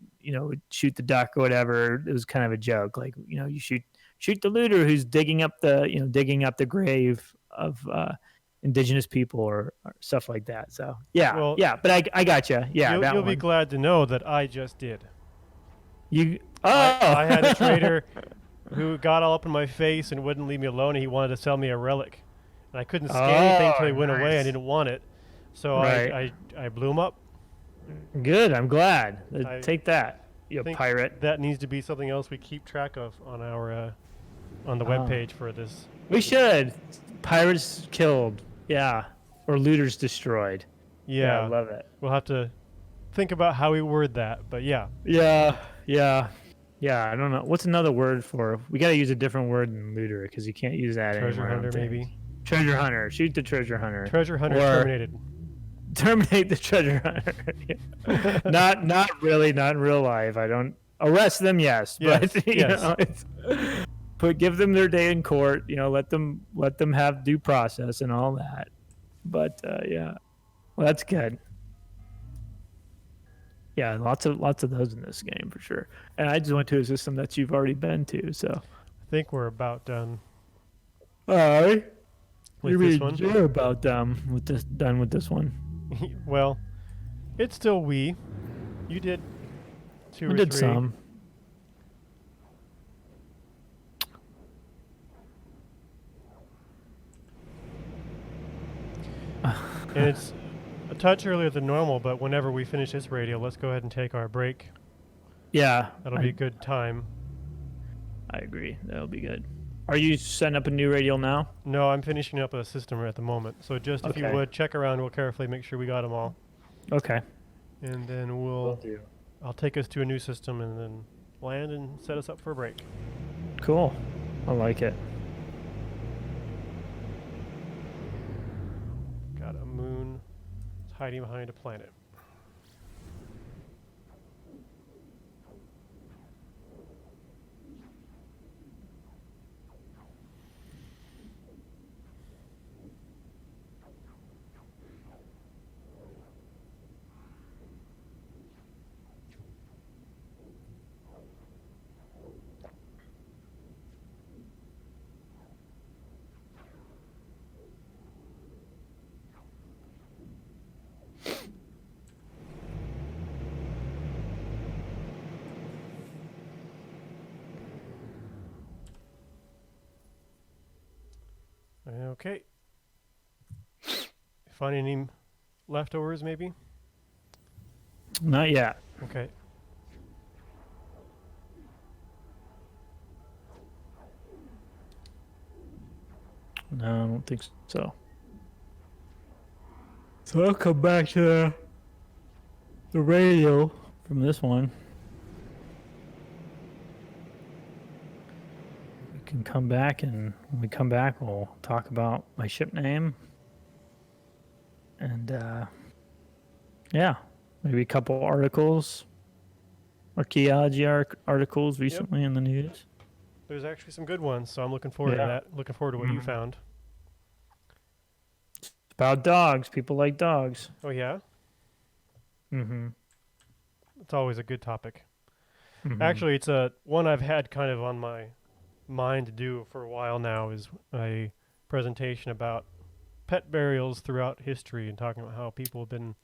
shoot the duck or whatever. It was kind of a joke, like you shoot the looter who's digging up the grave of indigenous people or stuff like that. So yeah, Well, yeah. But I got you. Yeah, that you'll be one. glad to know that I just did. You I had a oh trader who got all up in my face and wouldn't leave me alone, and he wanted to sell me a relic. And I couldn't scan anything until he went away. I nice. didn't want it. So Right. I blew him up. Good. I'm glad. I Take that, you think pirate. that needs to be something else we keep track of on our on the Oh. webpage for this. We should. Pirates killed. Yeah. Or looters destroyed. Yeah, I love it. we'll have to think about how we word that. But yeah, Yeah. Yeah. Yeah. I don't know. What's another word for? We got to use a different word than looter because you can't use that treasure anymore. I don't hunter think. maybe. Treasure hunter. Shoot the treasure hunter. Treasure hunter Or terminated. terminate the treasure hunter. Not really. Not in real life. I don't arrest them. Yes. Yes, But yes. give them their day in court. Let them have due process and all that. But yeah, well, that's good. Yeah, lots of those in this game for sure. And I just went to a system that you've already been to, so. I think we're about done All right. with this one. You're about done with this one. Well, it's still we. You did two I or did three. some. And it's a touch earlier than normal, but whenever we finish this radio, let's go ahead and take our break. Yeah, That'll be a good time. I agree. That'll be good. Are you setting up a new radial now? No, I'm finishing up a system at the moment. So just if you Okay. would check around, we'll carefully make sure we got them all, Okay. and then I'll take us to a new system and then land and set us up for a break. Cool. I like it. Got a moon. It's hiding behind a planet. Okay. Find any leftovers, maybe? Not yet. Okay. No, I don't think so. So I'll come back to the radio from this one. We can come back, and when we come back, we'll talk about my ship name. And yeah, maybe a couple articles, archaeology articles recently in the news. There's actually some good ones, so I'm looking forward to Yeah. that. Looking forward to what you Mhm. found. About dogs. People like dogs. Oh yeah, Mm-hmm. it's always a good topic. Mhm. Actually, it's a one I've had kind of on my mind to do for a while now. Is a presentation about pet burials throughout history and talking about how people have been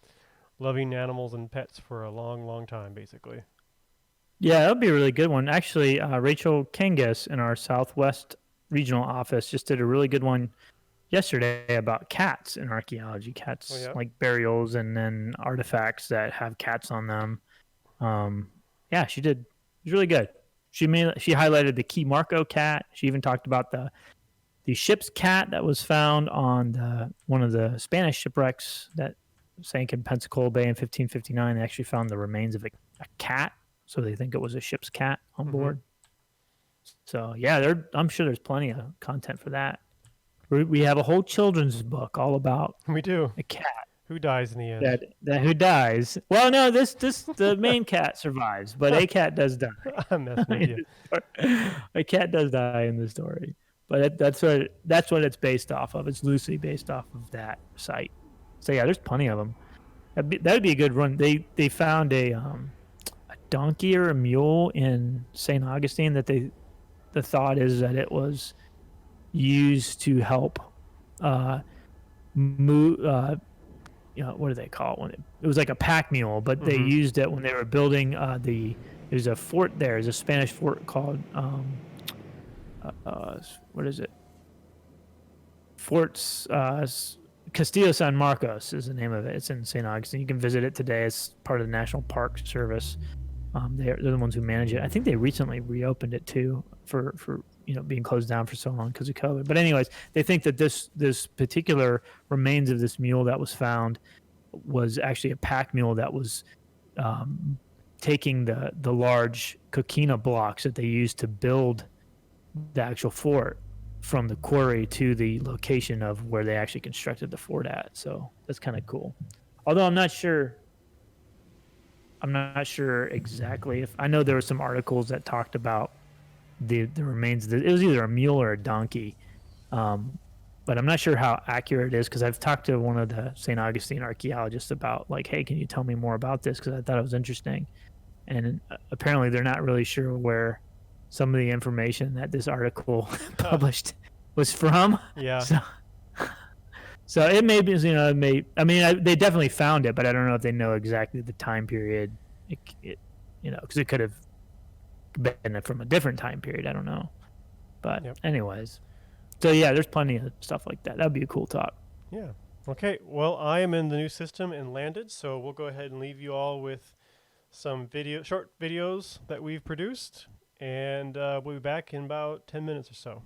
loving animals and pets for a long, long time, basically. Yeah, that would be a really good one. Actually, Rachel Kangas in our Southwest regional office just did a really good one yesterday about cats in archaeology. Cats Oh, yeah? like burials and then artifacts that have cats on them. Yeah, she did. It was really good. She highlighted the Key Marco cat. She even talked about the ship's cat that was found on one of the Spanish shipwrecks that sank in Pensacola Bay in 1559. They actually found the remains of a cat, so they think it was a ship's cat on Mhm. board. So yeah, I'm sure there's plenty of content for that. We have a whole children's book all about We do. a cat Who dies in the end? that who dies. Well, no, this the main cat survives, but a cat does die. I'm messing with in you. the story. A cat does die in the story, but that's what it's based off of. It's loosely based off of that site. So yeah, there's plenty of them. That'd be a good run. They found a donkey or a mule in St. Augustine that the thought is that it was used to help move. What do they call it? When it was like a pack mule, but they used it when they were building there's a fort there. There's a Spanish fort called what is it? Forts Castillo San Marcos is the name of it. It's in St. Augustine. You can visit it today. It's part of the National Park Service. They're the ones who manage it. I think they recently reopened it too for being closed down for so long because of COVID. But anyways, they think that this particular remains of this mule that was found was actually a pack mule that was taking the large coquina blocks that they used to build the actual fort from the quarry to the location of where they actually constructed the fort at. So that's kind of cool. Although I'm not sure exactly if I know there were some articles that talked about the remains. It was either a mule or a donkey, but I'm not sure how accurate it is because I've talked to one of the St. Augustine archaeologists about like, hey, can you tell me more about this? Because I thought it was interesting, and apparently they're not really sure where some of the information that this article published was from. Yeah. So it may be, they definitely found it, but I don't know if they know exactly the time period. Because it could have been from a different time period. I don't know. But anyways, so yeah, there's plenty of stuff like that. That'd be a cool talk. Yeah. Okay. Well, I am in the new system and landed, so we'll go ahead and leave you all with some short videos that we've produced, and we'll be back in about 10 minutes or so.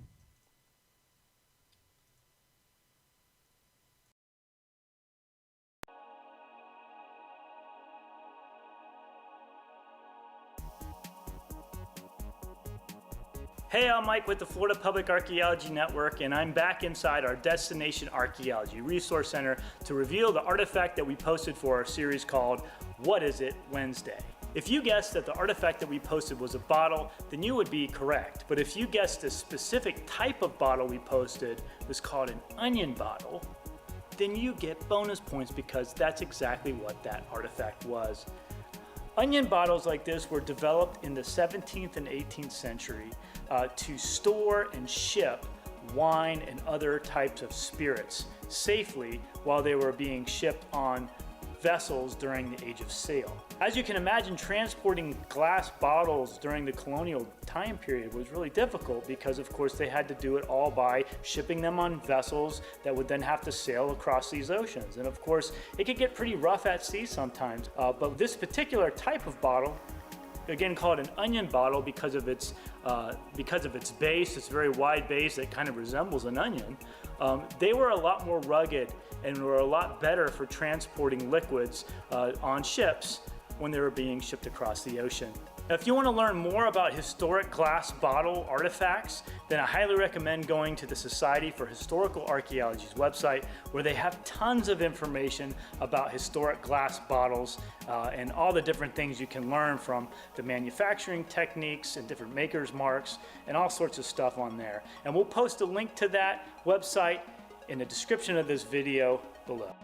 Hey, I'm Mike with the Florida Public Archaeology Network, and I'm back inside our Destination Archaeology Resource Center to reveal the artifact that we posted for our series called What Is It Wednesday. If you guessed that the artifact that we posted was a bottle, then you would be correct. But if you guessed the specific type of bottle we posted was called an onion bottle, then you get bonus points because that's exactly what that artifact was. Onion bottles like this were developed in the 17th and 18th century to store and ship wine and other types of spirits safely while they were being shipped on vessels during the Age of Sail. As you can imagine, transporting glass bottles during the colonial time period was really difficult because, of course, they had to do it all by shipping them on vessels that would then have to sail across these oceans. And of course, it could get pretty rough at sea sometimes. But this particular type of bottle, again called an onion bottle because of its base, its very wide base that kind of resembles an onion, they were a lot more rugged and were a lot better for transporting liquids on ships when they were being shipped across the ocean. Now, if you want to learn more about historic glass bottle artifacts, then I highly recommend going to the Society for Historical Archaeology's website, where they have tons of information about historic glass bottles and all the different things you can learn from the manufacturing techniques and different makers' marks and all sorts of stuff on there. And we'll post a link to that website in the description of this video below.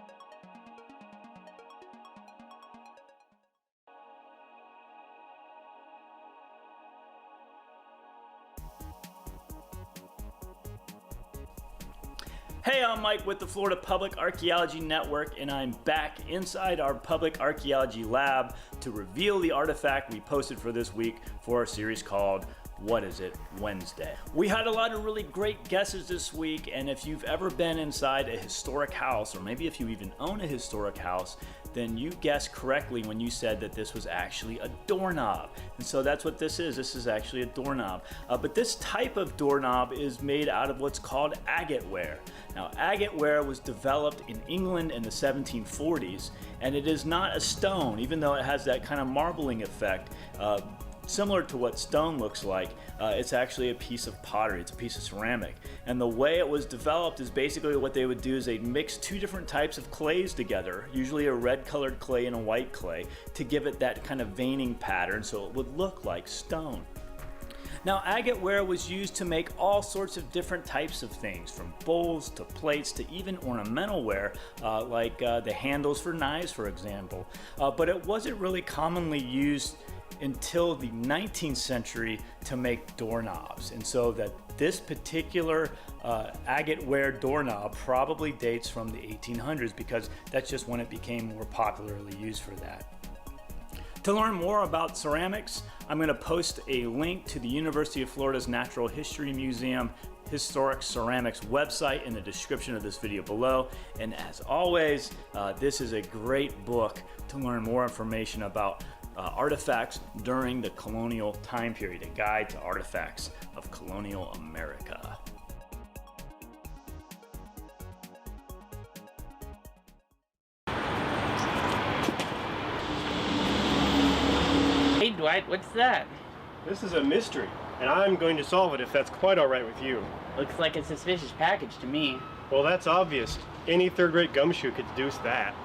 Hey, I'm Mike with the Florida Public Archaeology Network, and I'm back inside our Public Archaeology Lab to reveal the artifact we posted for this week for our series called What Is It Wednesday. We had a lot of really great guesses this week, and if you've ever been inside a historic house, or maybe if you even own a historic house, then you guessed correctly when you said that this was actually a doorknob. And so that's what this is. This is actually a doorknob. But this type of doorknob is made out of what's called agate ware. Now, agate ware was developed in England in the 1740s, and it is not a stone, even though it has that kind of marbling effect. Similar to what stone looks like, it's actually a piece of pottery, it's a piece of ceramic. And the way it was developed is basically what they would do is they'd mix two different types of clays together, usually a red colored clay and a white clay, to give it that kind of veining pattern so it would look like stone. Now, agate ware was used to make all sorts of different types of things, from bowls to plates to even ornamental ware, like the handles for knives, for example. But it wasn't really commonly used until the 19th century to make doorknobs. And so that this particular agate ware doorknob probably dates from the 1800s, because that's just when it became more popularly used for that. To learn more about ceramics, I'm going to post a link to the University of Florida's Natural History Museum Historic Ceramics website in the description of this video below. And as always, this is a great book to learn more information about artifacts during the colonial time period, a guide to artifacts of colonial America. Hey Dwight, what's that? This is a mystery, and I'm going to solve it if that's quite all right with you. Looks like a suspicious package to me. Well, that's obvious. Any third-rate gumshoe could deduce that.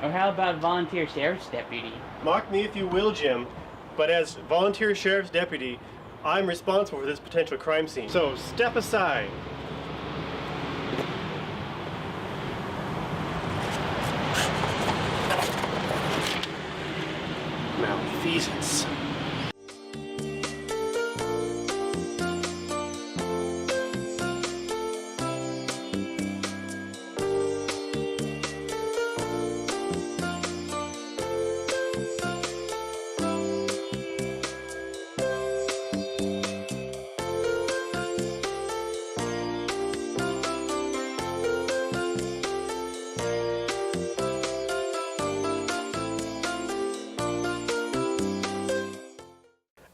Or how about volunteer sheriff's deputy? Mock me if you will, Jim, but as volunteer sheriff's deputy, I'm responsible for this potential crime scene. So step aside. Malfeasance.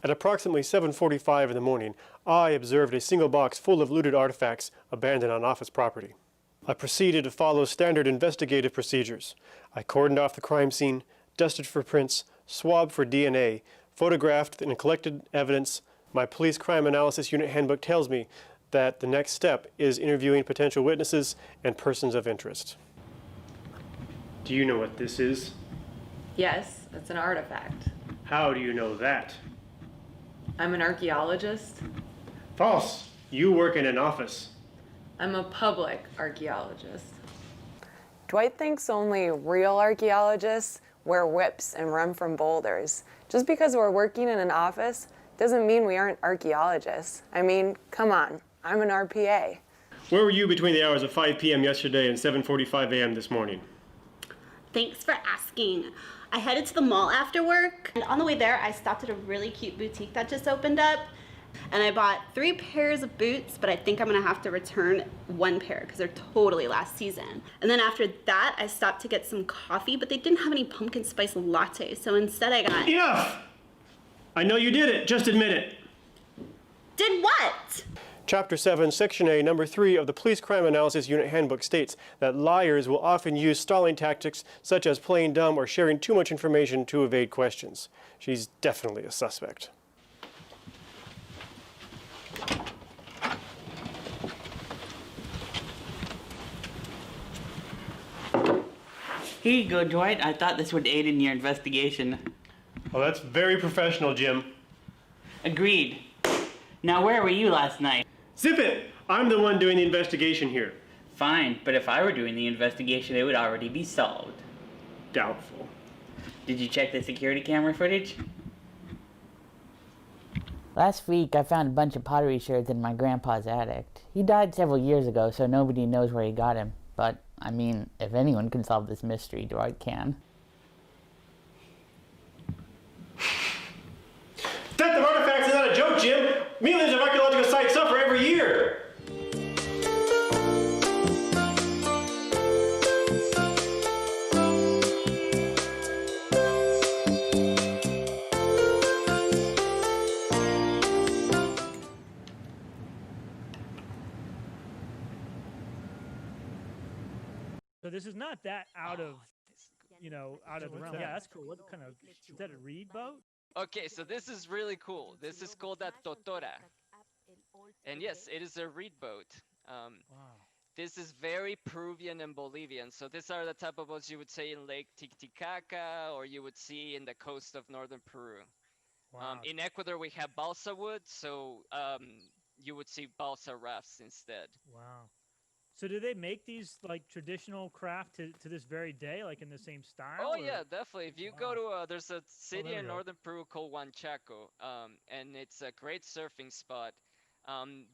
At approximately 7:45 in the morning, I observed a single box full of looted artifacts abandoned on office property. I proceeded to follow standard investigative procedures. I cordoned off the crime scene, dusted for prints, swabbed for DNA, photographed and collected evidence. My police crime analysis unit handbook tells me that the next step is interviewing potential witnesses and persons of interest. Do you know what this is? Yes, it's an artifact. How do you know that? I'm an archaeologist. False. You work in an office. I'm a public archaeologist. Dwight thinks only real archaeologists wear whips and run from boulders. Just because we're working in an office doesn't mean we aren't archaeologists. I mean, come on, I'm an RPA. Where were you between the hours of 5 p.m. yesterday and 7:45 a.m. this morning? Thanks for asking. I headed to the mall after work, and on the way there, I stopped at a really cute boutique that just opened up, and I bought 3 pairs of boots, but I think I'm gonna have to return 1 pair because they're totally last season. And then after that, I stopped to get some coffee, but they didn't have any pumpkin spice latte, so instead I got... Enough! I know you did it, just admit it. Did what? Chapter 7, Section A, Number 3 of the Police Crime Analysis Unit Handbook states that liars will often use stalling tactics such as playing dumb or sharing too much information to evade questions. She's definitely a suspect. Here you go, Dwight. I thought this would aid in your investigation. Well, that's very professional, Jim. Agreed. Now, where were you last night? Zip it! I'm the one doing the investigation here. Fine, but if I were doing the investigation, it would already be solved. Doubtful. Did you check the security camera footage? Last week, I found a bunch of pottery sherds in my grandpa's attic. He died several years ago, so nobody knows where he got him. But, I mean, if anyone can solve this mystery, Dwight can. Theft of artifacts is not a joke, Jim! Millions of archaeological sites suffer every year! So this is not that out of, out of the realm. Yeah, that's cool. What kind of, is that a reed boat? Okay, so this is really cool. This is called a totora. And yes, it is a reed boat. Wow. This is very Peruvian and Bolivian. So these are the type of boats you would see in Lake Titicaca or you would see in the coast of northern Peru. Wow. In Ecuador, we have balsa wood, so you would see balsa rafts instead. Wow. So do they make these like traditional craft to this very day, like in the same style? Oh or- yeah, definitely. If you go to there's a city there we in go. northern Peru called Huanchaco, and it's a great surfing spot.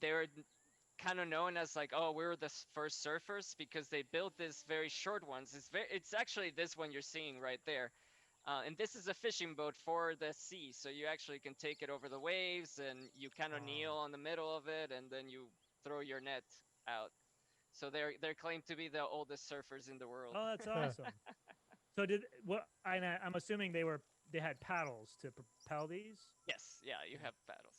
They're kind of known as like, oh, we were the first surfers because they built these very short ones. It's actually this one you're seeing right there. And this is a fishing boat for the sea, so you actually can take it over the waves, and you kind of kneel on the middle of it, and then you throw your net out. So they're claimed to be the oldest surfers in the world. Oh, that's awesome. So I'm assuming they had paddles to propel these. Yes, yeah, you have paddles.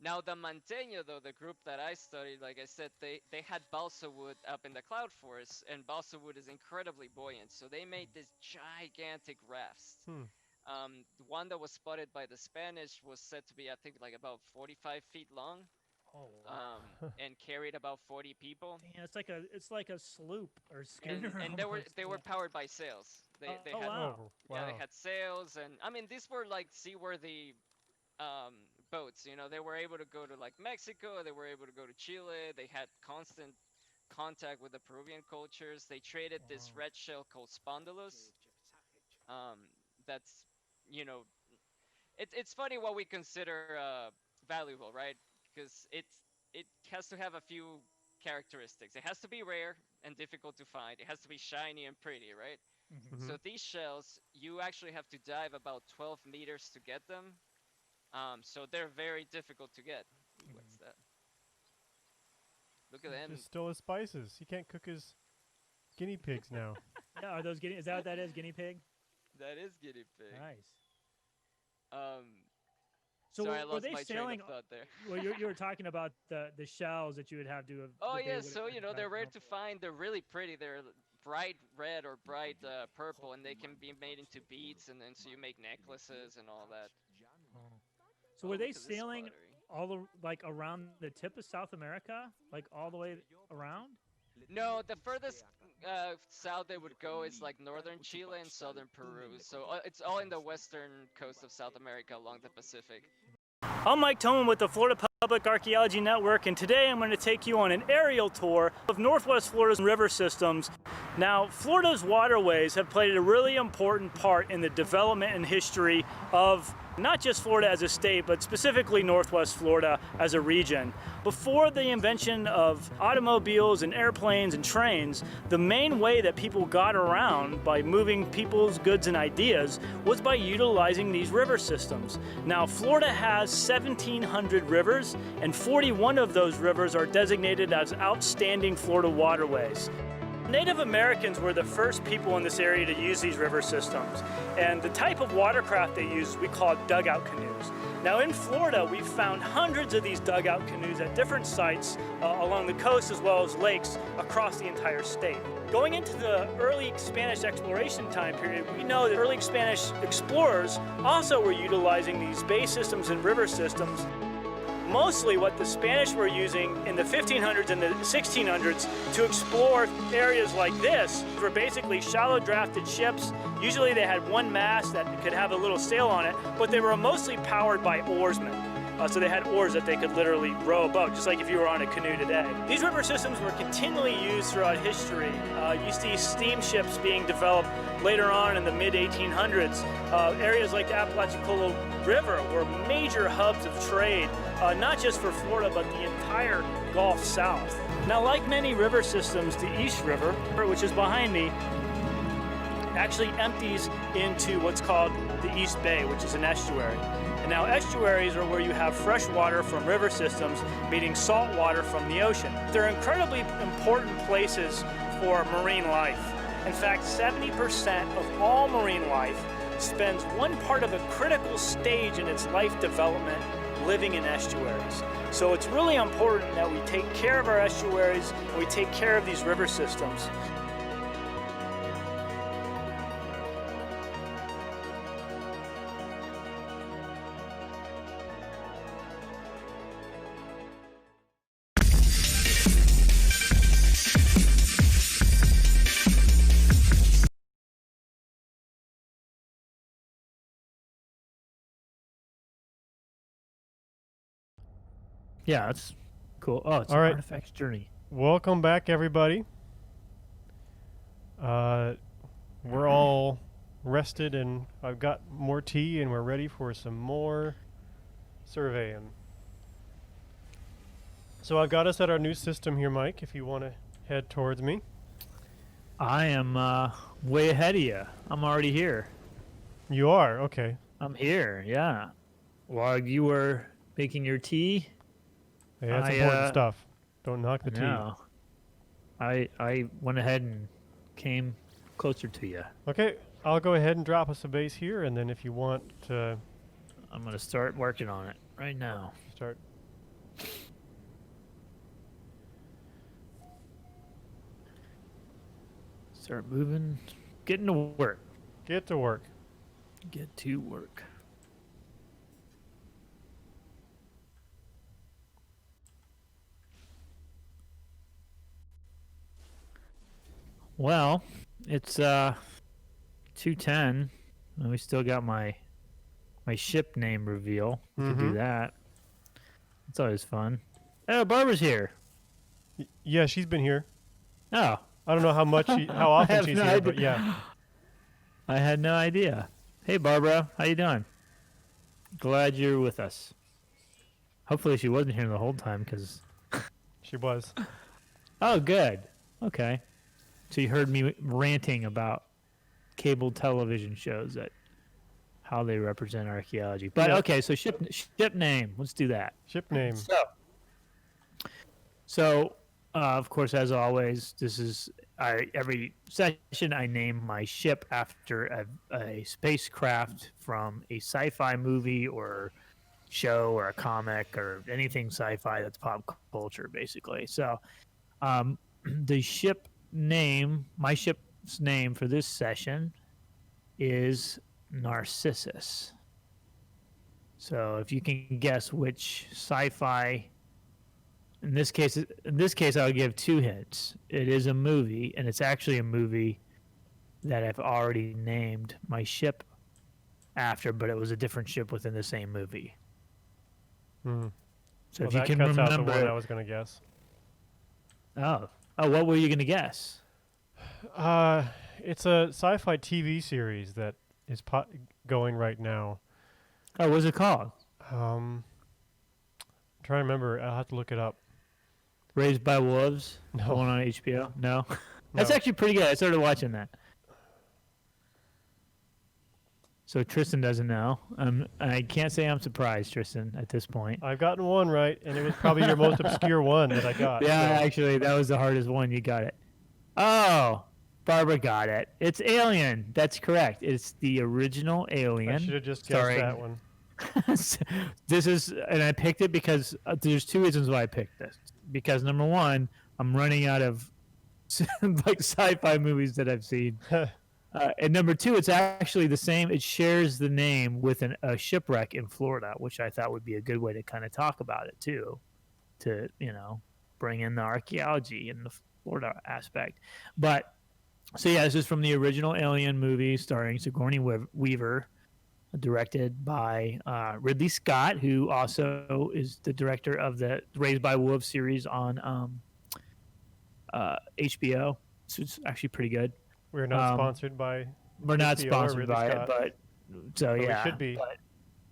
Now the Manteño, though, the group that I studied, like I said, they had balsa wood up in the cloud forest, and balsa wood is incredibly buoyant. So they made these gigantic rafts. The one that was spotted by the Spanish was said to be, I think, like about 45 feet long. Oh, wow. And carried about 40 people. Yeah, it's like a sloop or schooner. And they were powered by sails. They had wow. yeah, they had sails, and I mean these were like seaworthy boats. You know, they were able to go to like Mexico. They were able to go to Chile. They had constant contact with the Peruvian cultures. They traded this red shell called spondylus. That's, you know, it's funny what we consider valuable, right? Because it has to have a few characteristics. It has to be rare and difficult to find. It has to be shiny and pretty, right? Mm-hmm. So these shells, you actually have to dive about 12 meters to get them. So they're very difficult to get. What's that? Look at them. Just stole his spices. He can't cook his guinea pigs now. Yeah, are those is that what that is? Guinea pig? That is guinea pig. Nice. So I were lost they my sailing? train of thought there. Well, you were talking about the shells that you would have to have. Oh that they yeah, would so you know they're rare to find. They're really pretty. They're bright red or bright purple, and they can be made into beads, and then so you make necklaces and all that. So were Oh, they look at this sailing pottery. like around the tip of South America, like all the way around? No, the furthest south they would go is like northern Chile and southern Peru. So it's all in the western coast of South America along the Pacific. I'm Mike Toman with the Florida Public Archaeology Network, and today I'm going to take you on an aerial tour of Northwest Florida's river systems. Now, Florida's waterways have played a really important part in the development and history of not just Florida as a state, but specifically Northwest Florida as a region. Before the invention of automobiles and airplanes and trains, the main way that people got around by moving people's goods and ideas was by utilizing these river systems. Now, Florida has 1,700 rivers, and 41 of those rivers are designated as outstanding Florida waterways. Native Americans were the first people in this area to use these river systems, and the type of watercraft they used we called dugout canoes. Now in Florida, we've found hundreds of these dugout canoes at different sites along the coast as well as lakes across the entire state. Going into the early Spanish exploration time period, we know that early Spanish explorers also were utilizing these bay systems and river systems. Mostly what the Spanish were using in the 1500s and the 1600s to explore areas like this were basically shallow drafted ships. Usually they had one mast that could have a little sail on it, but they were mostly powered by oarsmen. So they had oars that they could literally row a boat, just like if you were on a canoe today. These river systems were continually used throughout history. You see steamships being developed later on in the mid-1800s. Areas like the Archaeological River were major hubs of trade, not just for Florida, but the entire Gulf South. Now, like many river systems, the East River, which is behind me, actually empties into what's called the East Bay, which is an estuary. And now estuaries are where you have fresh water from river systems meeting salt water from the ocean. They're incredibly important places for marine life. In fact, 70% of all marine life spends one part of a critical stage in its life development living in estuaries. So it's really important that we take care of our estuaries and we take care of these river systems. Yeah, that's cool. Oh, it's All an right. artifacts journey. Welcome back, everybody. We're all rested, and I've got more tea, and we're ready for some more surveying. So I've got us at our new system here, Mike, if you want to head towards me. I am way ahead of you. I'm already here. You are? Okay. I'm here, yeah. While you were making your tea, Hey, that's important stuff. Don't knock the tea. no, I went ahead and came closer to you. Okay, I'll go ahead and drop us a base here, and then if you want to I'm going to start working on it right now. start... Start moving, getting to work. Get to work. Get to work. Well, it's 2:10, and we still got my ship name reveal. We can do that. It's always fun. Oh, Barbara's here. Yeah, she's been here. Oh, I don't know how much, how often have she's no here, idea. but yeah. I had no idea. Hey, Barbara, how you doing? Glad you're with us. Hopefully she wasn't here the whole time, because... She was. Oh, good. Okay. So you heard me ranting about cable television shows, that how they represent archaeology. But Yeah. okay, so ship name. Let's do that. Ship name. So of course, as always, this is every session I name my ship after a spacecraft from a sci-fi movie or show or a comic or anything sci-fi that's pop culture, basically. So the ship name, my ship's name for this session is Narcissus. So if you can guess which sci-fi, in this case I'll give 2 hints. It is a movie, and it's actually a movie that I've already named my ship after, but it was a different ship within the same movie. Hmm. So Well, if you that can cuts out the remember, one I was going to guess. oh, what were you gonna guess? It's a sci-fi TV series that is going right now. Oh, what's it called? I'm trying to remember. I'll have to look it up. Raised by Wolves? No. The one on HBO? No? That's No. actually pretty good. I started watching that. So Tristan doesn't know. I can't say I'm surprised, Tristan, at this point. I've gotten one right, and it was probably your most obscure one that I got. Yeah, so. actually, that was the hardest one. You got it. Oh, Barbara got it. It's Alien. That's correct. It's the original Alien. I should have just guessed starring- that one. This is, and I picked it because there's 2 reasons why I picked this. Because number one, I'm running out of like sci-fi movies that I've seen, and number 2, it's actually the same. It shares the name with a shipwreck in Florida, which I thought would be a good way to kind of talk about it too, to bring in the archaeology and the Florida aspect. But so yeah, this is from the original Alien movie starring Sigourney Weaver, directed by Ridley Scott, who also is the director of the Raised by Wolves series on HBO. So it's actually pretty good. We're not sponsored by. We're not HBO or sponsored Ridley by Scott. it, but We should be. But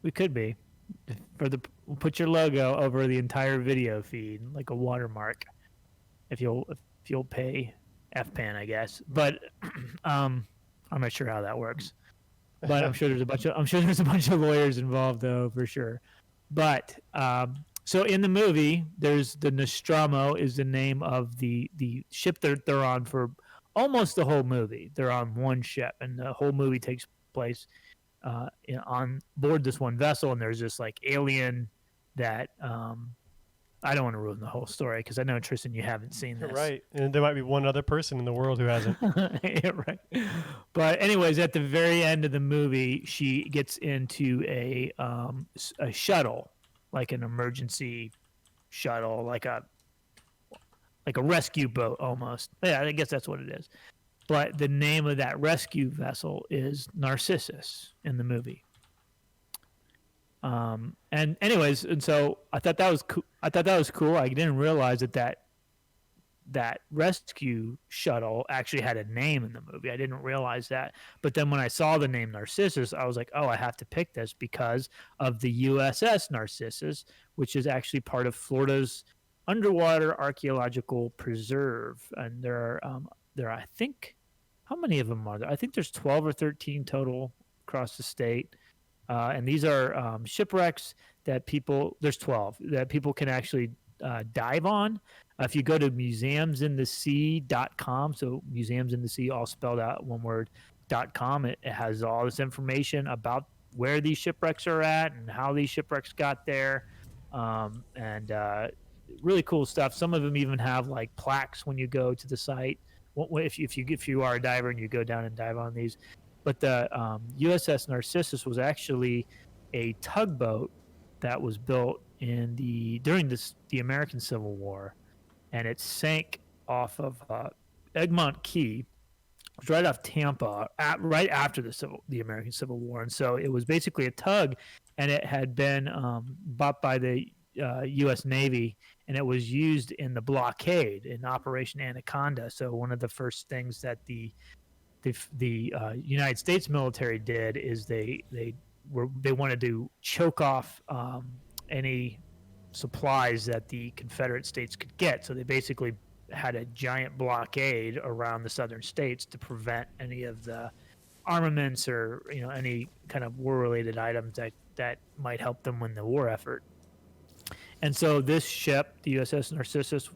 we could be. We'll put your logo over the entire video feed, like a watermark, if you'll pay FPAN, I guess. But I'm not sure how that works. But I'm sure there's a bunch of lawyers involved, though, for sure. But so in the movie, there's the Nostromo is the name of the ship that they're on for almost the whole movie. They're on one ship, and the whole movie takes place on board this one vessel. And there's this like alien that I don't want to ruin the whole story because I know, Tristan, you haven't seen this. Right, and there might be one other person in the world who hasn't. Yeah, right. But anyways, at the very end of the movie, she gets into a shuttle, like an emergency shuttle, like a rescue boat almost. Yeah, I guess that's what it is. But the name of that rescue vessel is Narcissus in the movie. And anyways, and so I thought that was I thought that was cool. I didn't realize that rescue shuttle actually had a name in the movie. I didn't realize that. But then when I saw the name Narcissus, I was like, oh, I have to pick this because of the USS Narcissus, which is actually part of Florida's underwater archaeological preserve. And there are, I think, how many of them are there? I think there's 12 or 13 total across the state. And these are shipwrecks that there's 12 that people can actually dive on. If you go to museumsinthesea.com, so museums in the sea, all spelled out one word, .com, it has all this information about where these shipwrecks are at and how these shipwrecks got there. And really cool stuff. Some of them even have like plaques when you go to the site. If you are a diver and you go down and dive on these. But the USS Narcissus was actually a tugboat that was built during the American Civil War, and it sank off of Egmont Key, which was right off Tampa, right after the American Civil War. And so it was basically a tug, and it had been bought by the U.S. Navy, and it was used in the blockade in Operation Anaconda. So one of the first things that the United States military did is they wanted to choke off any supplies that the Confederate States could get. So they basically had a giant blockade around the southern states to prevent any of the armaments or any kind of war-related items that might help them win the war effort. And so this ship, the USS Narcissus,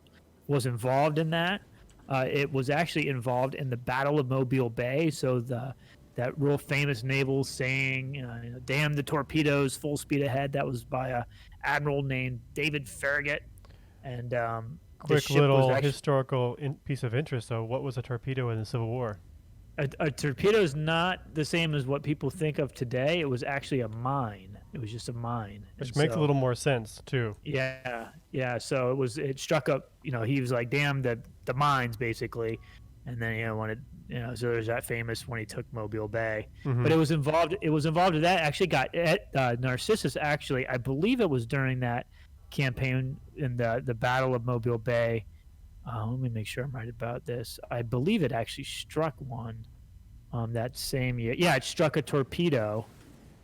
was involved in that. It was actually involved in the Battle of Mobile Bay. So that real famous naval saying, "Damn the torpedoes, full speed ahead." That was by a admiral named David Farragut. And quick little historical piece of interest, though. What was a torpedo in the Civil War? A torpedo is not the same as what people think of today. It was actually a mine. It was just a mine, which makes a little more sense too. Yeah. So it struck up. He was like, "Damn the mines," basically. And then so there's that famous when he took Mobile Bay. Mm-hmm. But it was involved in that. Actually got Narcissus. Actually, I believe it was during that campaign in the Battle of Mobile Bay. Let me make sure I'm right about this. I believe it actually struck one that same year. Yeah, it struck a torpedo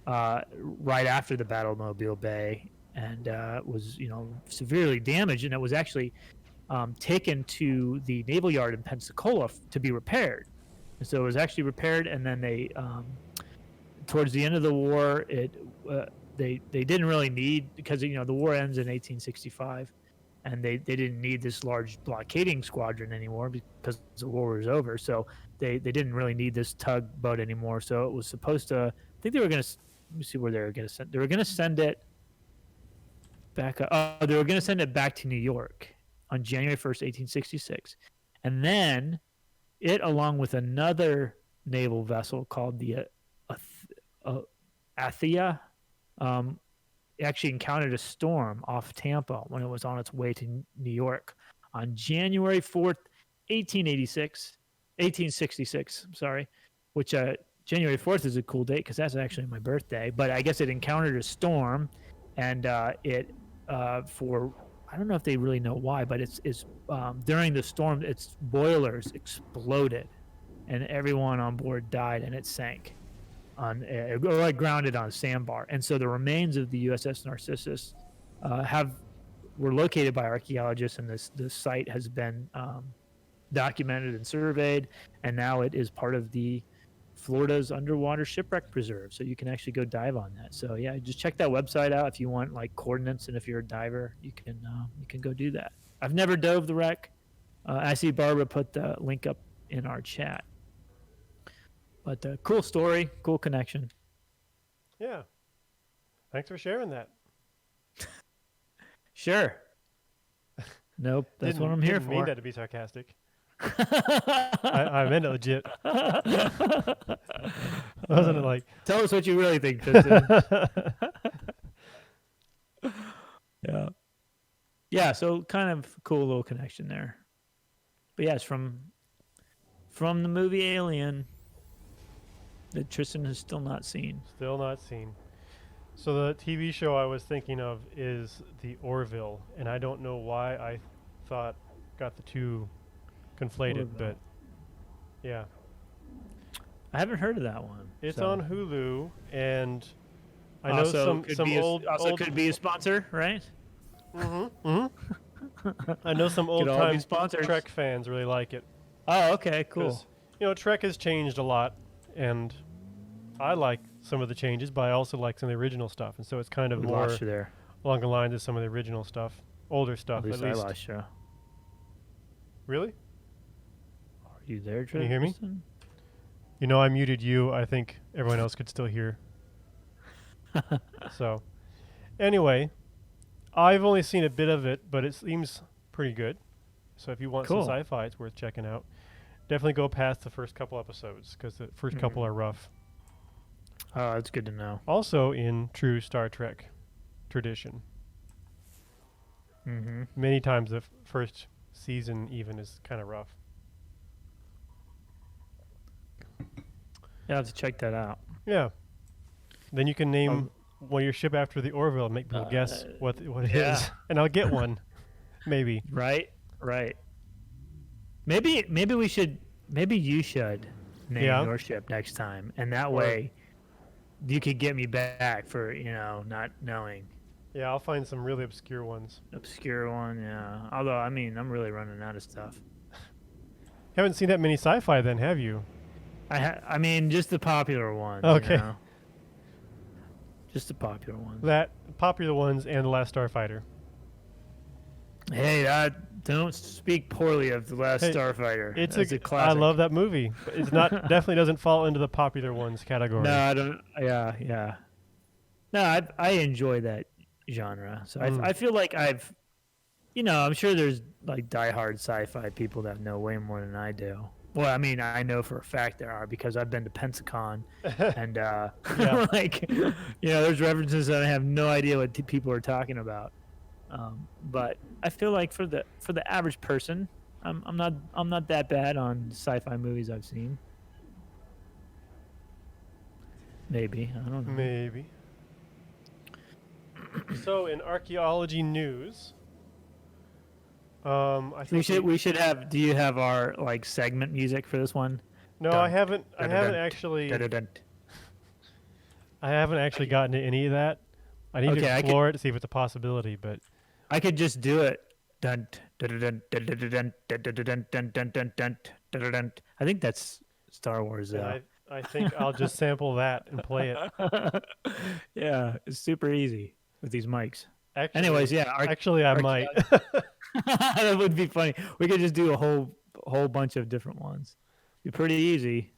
right after the Battle of Mobile Bay, and was severely damaged. And it was actually taken to the naval yard in Pensacola to be repaired. And so it was actually repaired, and then they, towards the end of the war, they didn't really need, because the war ends in 1865, and they didn't need this large blockading squadron anymore because the war was over. So they didn't really need this tugboat anymore. So it was supposed to. I think they were going to. Let me see where they were going to send. They were going to send it back. They were going to send it back to New York on January 1st, 1866, and then it, along with another naval vessel called the Athea, actually encountered a storm off Tampa when it was on its way to New York on January 4th, 1866, which January 4th is a cool date because that's actually my birthday. But I guess it encountered a storm, and it for, I don't know if they really know why, but it's during the storm, its boilers exploded, and everyone on board died, and it sank. Grounded on a sandbar. And so the remains of the USS Narcissus were located by archaeologists, and this site has been documented and surveyed, and now it is part of the Florida's underwater shipwreck preserve. So you can actually go dive on that. So yeah, just check that website out if you want like coordinates, and if you're a diver, you can go do that. I've never dove the wreck. I see Barbara put the link up in our chat. But cool story, cool connection. Yeah. Thanks for sharing that. Sure. Nope, that's what I'm here for. I didn't mean that to be sarcastic. I meant it legit. Wasn't it like... Tell us what you really think, Tristan. Yeah. Yeah, so kind of cool little connection there. But yeah, it's from the movie Alien. That Tristan has still not seen. Still not seen. So the TV show I was thinking of is The Orville, and I don't know why I got the two conflated, Orville. but yeah. I haven't heard of that one. It's so. on Hulu, and I know Also some old could be a sponsor, right? I know some old Could all be time sponsors. Trek fans really like it. Oh, okay, cool. 'Cause, you know, Trek has changed a lot, and I like some of the changes, but I also like some of the original stuff, and so it's kind of We more lost you there. along the lines of some of the original stuff, older stuff At least at least. I lost you. Are Really? you there, Can you hear me? Tristan? You know, I muted you. I think everyone else could still hear. So, anyway, I've only seen a bit of it, but it seems pretty good. So if you want Cool. some sci-fi, it's worth checking out. Definitely go past the first couple episodes because the first couple are rough. Oh, that's good to know. Also in true Star Trek tradition. Mm-hmm. Many times the first season even is kind of rough. Yeah, I'll have to check that out. Yeah. Then you can name one of your ship after the Orville and make people guess what it yeah. is. And I'll get one. Maybe. Right. Maybe we should. Maybe you should name your ship next time, and that way, you could get me back for not knowing. Yeah, I'll find some really obscure ones. Obscure one, yeah. Although I mean, I'm really running out of stuff. Haven't seen that many sci-fi then, have you? I mean, just the popular ones. Okay. Just the popular ones. That popular ones and The Last Starfighter. Hey, don't speak poorly of The Last Starfighter. It's a I classic. love that movie. But it's not definitely doesn't fall into the popular ones category. No, I don't. Yeah. No, I enjoy that genre. So I feel like I'm sure there's like diehard sci-fi people that know way more than I do. Well, I mean, I know for a fact there are because I've been to Pensacon, and there's references that I have no idea what people are talking about. But I feel like for the average person, I'm not that bad on sci-fi movies I've seen. Maybe, I don't know. Maybe. So in archaeology news, I think we should have. Do you have our like segment music for this one? No, I haven't actually. I haven't actually gotten to any of that. I need to explore it to see if it's a possibility, but I could just do it. I think that's Star Wars. I think I'll just sample that and play it. Yeah, it's super easy with these mics. Actually, anyways, yeah. I might. That would be funny. We could just do a whole bunch of different ones. Be pretty easy.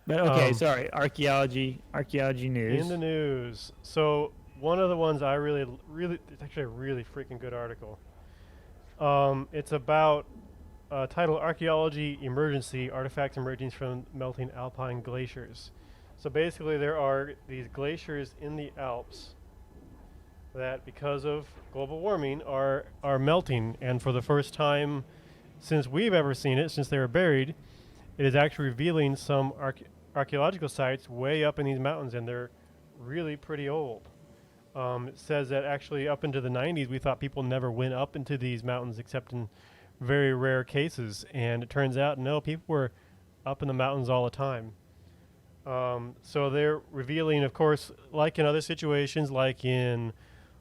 But okay, sorry. Archaeology news. In the news. So one of the ones I really, it's actually a really freaking good article. It's about titled Archaeology Emergency, Artifacts Emerging from Melting Alpine Glaciers. So basically there are these glaciers in the Alps that because of global warming are melting, and for the first time since we've ever seen it, since they were buried, it is actually revealing some archaeological sites way up in these mountains, and they're really pretty old. It says that actually up into the 90s we thought people never went up into these mountains except in very rare cases, and it turns out no, people were up in the mountains all the time. So they're revealing, of course, like in other situations, like in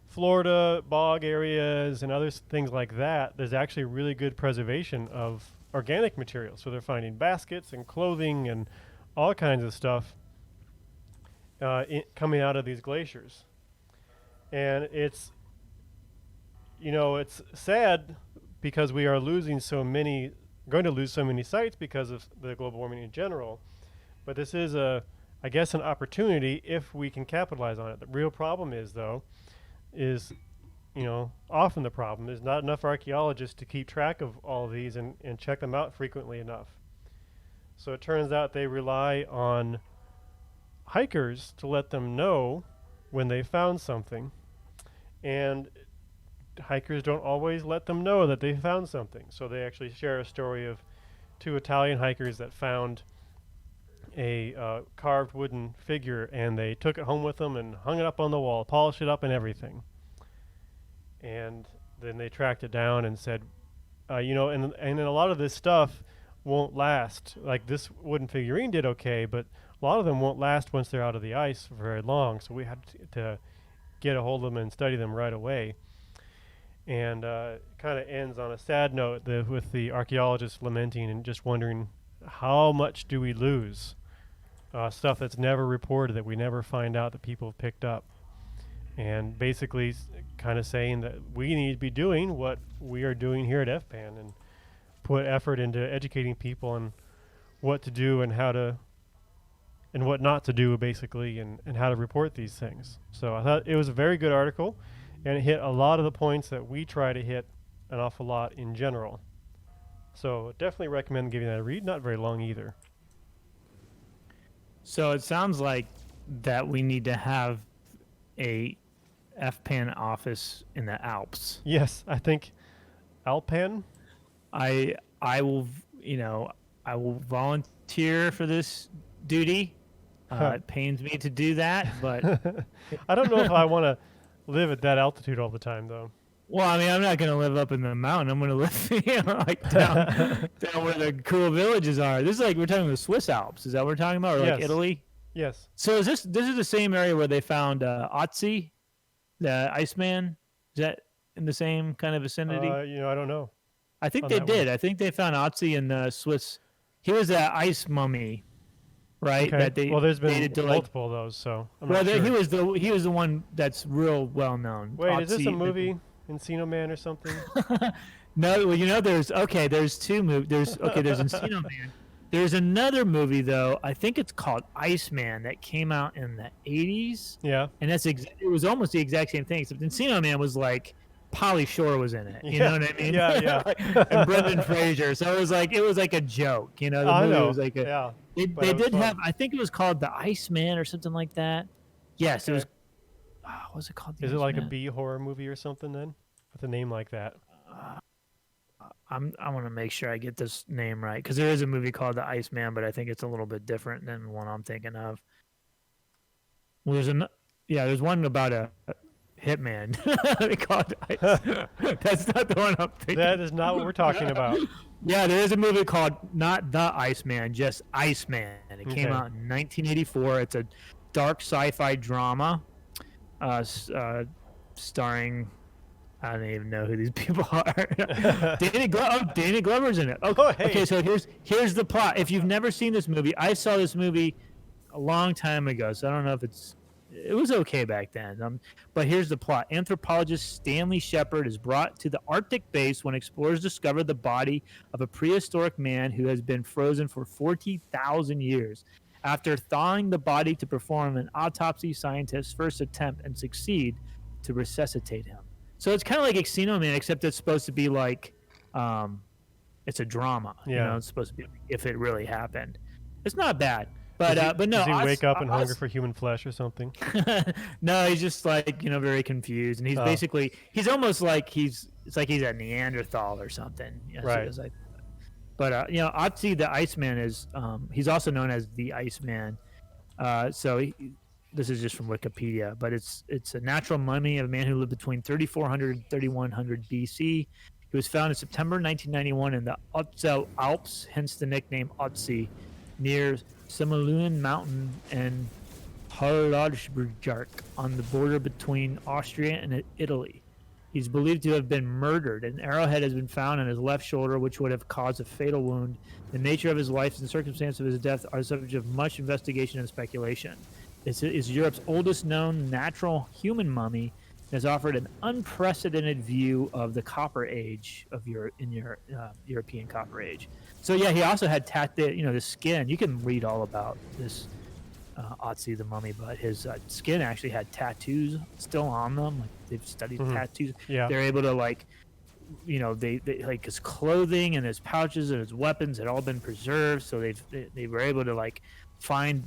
Florida, bog areas, and other things like that, there's actually really good preservation of organic material. So they're finding baskets and clothing and all kinds of stuff coming out of these glaciers. And it's sad because we are going to lose so many sites because of the global warming in general. But this is an opportunity if we can capitalize on it. The real problem is, though, often the problem is not enough archaeologists to keep track of all of these and check them out frequently enough. So it turns out they rely on hikers to let them know when they found something, and hikers don't always let them know that they found something. So they actually share a story of two Italian hikers that found a carved wooden figure, and they took it home with them and hung it up on the wall, polished it up and everything. And then they tracked it down and said, and then a lot of this stuff won't last. Like this wooden figurine did okay, but a lot of them won't last once they're out of the ice for very long. So we had to get a hold of them and study them right away. And kind of ends on a sad note with the archaeologists lamenting and just wondering, how much do we lose? Stuff that's never reported, that we never find out that people have picked up. And basically kind of saying that we need to be doing what we are doing here at FPAN and put effort into educating people on what to do and how to and what not to do, basically, and how to report these things. So I thought it was a very good article, and it hit a lot of the points that we try to hit an awful lot in general. So definitely recommend giving that a read. Not very long either. So it sounds like that we need to have a FPAN office in the Alps. Yes, I think Alpan. I will I will volunteer for this duty. It pains me to do that, but I don't know if I want to live at that altitude all the time, though. well, I mean, I'm not going to live up in the mountain. I'm going to live like down where the cool villages are. This is like we're talking about the Swiss Alps. Is that what we're talking about, or like Yes. Italy? Yes. So is this is the same area where they found Otzi, the Iceman? Is that in the same kind of vicinity? I don't know. I think on they that did. one. I think they found Otzi in the Swiss. He was an ice mummy, right? Okay. That they Well, there's been dated to, multiple of those, so I'm well, not sure. he was the one that's real well known. Wait, is this a Otzi- movie? Encino Man or something? No, well, there's two movies. There's Encino Man. There's another movie though. I think it's called Iceman that came out in the 80s, Yeah. and it was almost the exact same thing, except Encino Man was like Pauly Shore was in it. You know what I mean? Yeah, yeah. And Brendan Fraser. So it was like a joke. The I movie know. was like a. Yeah. They but it was did fun. have. I think it was called The Iceman or something like that. Yes, it Okay. was. What was it called? The Is it like a Iceman? B horror movie or something then? With a name like that? I want to make sure I get this name right because there is a movie called The Iceman, but I think it's a little bit different than the one I'm thinking of. Well, there's one about a hitman. They call it Ice. That's not the one I'm thinking. That is not what we're talking about. Yeah, there is a movie called not The Iceman, just Iceman. It came Okay. out in 1984. It's a dark sci-fi drama, starring. I don't even know who these people are. Danny Glover's in it. Okay, Oh, hey. okay, so here's the plot. If you've never seen this movie, I saw this movie a long time ago, so I don't know if it was okay back then. But here's the plot. Anthropologist Stanley Shepard is brought to the Arctic base when explorers discover the body of a prehistoric man who has been frozen for 40,000 years. After thawing the body to perform an autopsy, scientists first attempt and succeed to resuscitate him. So it's kind of like Encino Man, except it's supposed to be like, it's a drama. Yeah. It's supposed to be like if it really happened. It's not bad, but no. Does he us- wake up and us- hunger for human flesh or something? No, he's just like very confused, and he's almost like it's like he's a Neanderthal or something. Right. But Otzi the Iceman is he's also known as the Iceman. This is just from Wikipedia, but it's a natural mummy of a man who lived between 3400 and 3100 BC. He was found in September 1991 in the Otzo Alps, hence the nickname Otzi, near Simeluan Mountain and Harladsberg on the border between Austria and Italy. He's believed to have been murdered. An arrowhead has been found on his left shoulder, which would have caused a fatal wound. The nature of his life and the circumstances of his death are subject of much investigation and speculation. It is Europe's oldest known natural human mummy and has offered an unprecedented view of the Copper Age of European Copper Age. So yeah, he also had the skin. You can read all about this Otzi the mummy, but his skin actually had tattoos still on them. Like they've studied tattoos. Yeah. They're able to they like his clothing and his pouches and his weapons had all been preserved. So they were able to find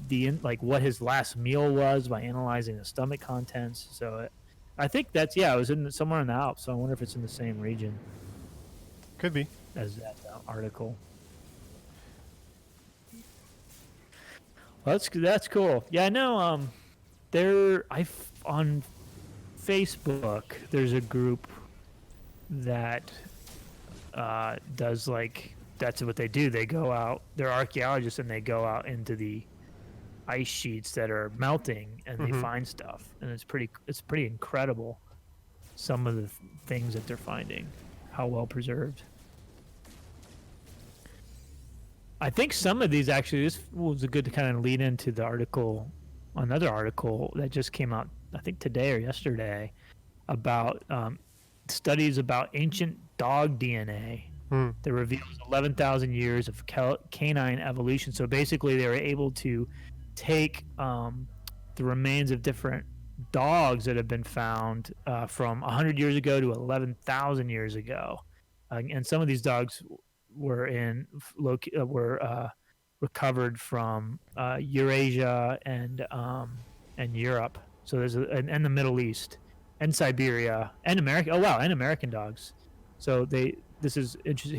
what his last meal was by analyzing the stomach contents. So I think it was somewhere in the Alps. So I wonder if it's in the same region Could be. as that article. That's cool. Yeah, I know. On Facebook, there's a group that does like that's what they do. They go out. They're archaeologists, and they go out into the ice sheets that are melting, and they find stuff, and it's pretty incredible. Some of the things that they're finding, how well preserved. I think some of these actually, this was a good to kind of lead into the article, another article that just came out, I think today or yesterday, about studies about ancient dog DNA that reveals 11,000 years of canine evolution. So basically, they were able to take the remains of different dogs that have been found from 100 years ago to 11,000 years ago, and some of these dogs were recovered from Eurasia and Europe. So there's and the Middle East and Siberia and America. Oh wow, and American dogs. So this is interesting.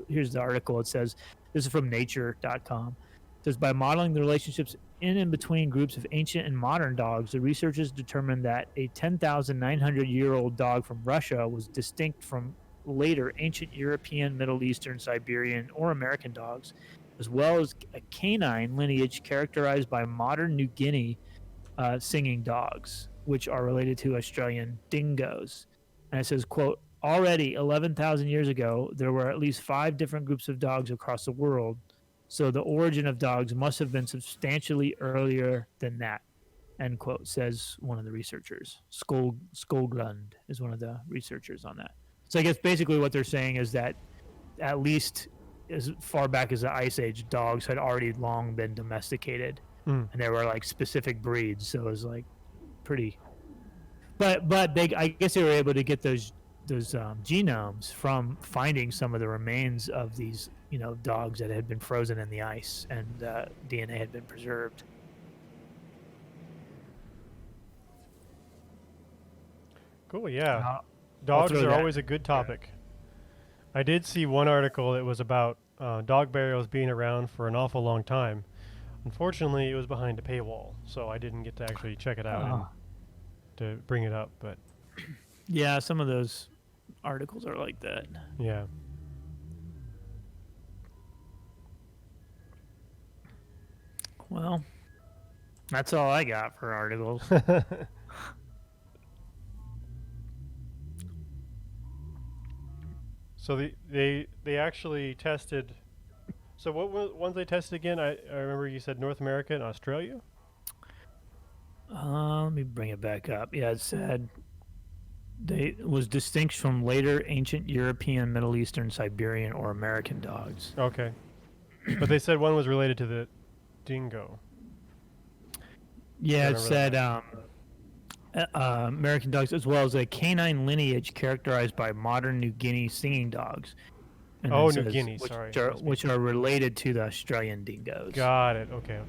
Here's the article. It says, this is from Nature.com. It says, by modeling the relationships in and between groups of ancient and modern dogs, the researchers determined that a 10,900-year-old dog from Russia was distinct from later ancient European, Middle Eastern, Siberian, or American dogs, as well as a canine lineage characterized by modern New Guinea singing dogs, which are related to Australian dingoes. And it says, quote, already 11,000 years ago, there were at least 5 different groups of dogs across the world, so the origin of dogs must have been substantially earlier than that, end quote, says one of the researchers. Skoglund is one of the researchers on that. So I guess basically what they're saying is that at least as far back as the Ice Age, dogs had already long been domesticated, and there were like specific breeds. So it was like pretty. But I guess they were able to get those genomes from finding some of the remains of these dogs that had been frozen in the ice, and DNA had been preserved. Cool. Yeah. Dogs are always a good topic. Yeah. I did see one article that was about dog burials being around for an awful long time. Unfortunately, it was behind a paywall, so I didn't get to actually check it out and to bring it up. But yeah, some of those articles are like that. Yeah. Well, that's all I got for articles. So they actually tested. So what ones they tested again? I remember you said North America and Australia. Let me bring it back up. Yeah, it said was distinct from later ancient European, Middle Eastern, Siberian, or American dogs. Okay, but they said one was related to the dingo. Yeah, it said American dogs, as well as a canine lineage characterized by modern New Guinea singing dogs. And New Guinea, which are related to the Australian dingoes. Got it. Okay.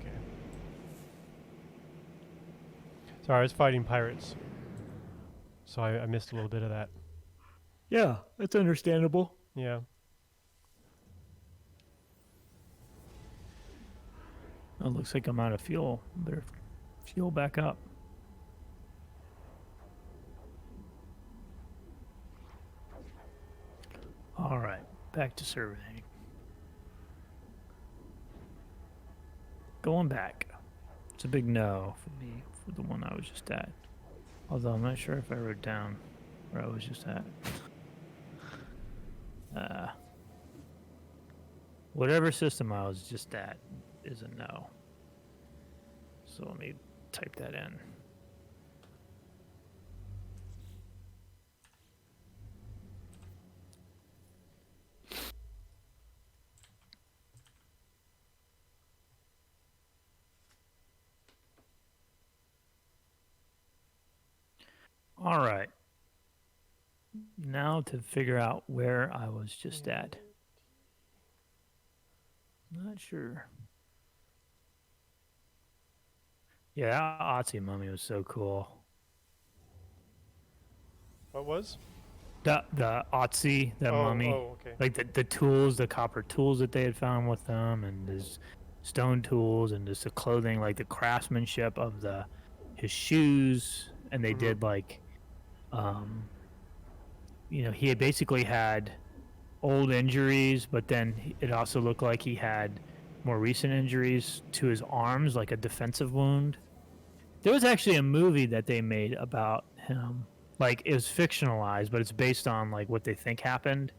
Sorry, I was fighting pirates, so I missed a little bit of that. Yeah, that's understandable. Yeah. It looks like I'm out of fuel. Better fuel back up. All right, back to surveying. Going back. It's a big no for me for the one I was just at. Although I'm not sure if I wrote down where I was just at. Whatever system I was just at is a no. So let me type that in. All right. Now to figure out where I was just at. Not sure. Yeah, that Otzi mummy was so cool. What was? The Otzi, that mummy. Oh, okay. Like the tools, the copper tools that they had found with them, and his stone tools and just the clothing, like the craftsmanship of his shoes, and they did like, he had basically had old injuries, but then it also looked like he had more recent injuries to his arms, like a defensive wound. There was actually a movie that they made about him. Like, it was fictionalized, but it's based on like what they think happened.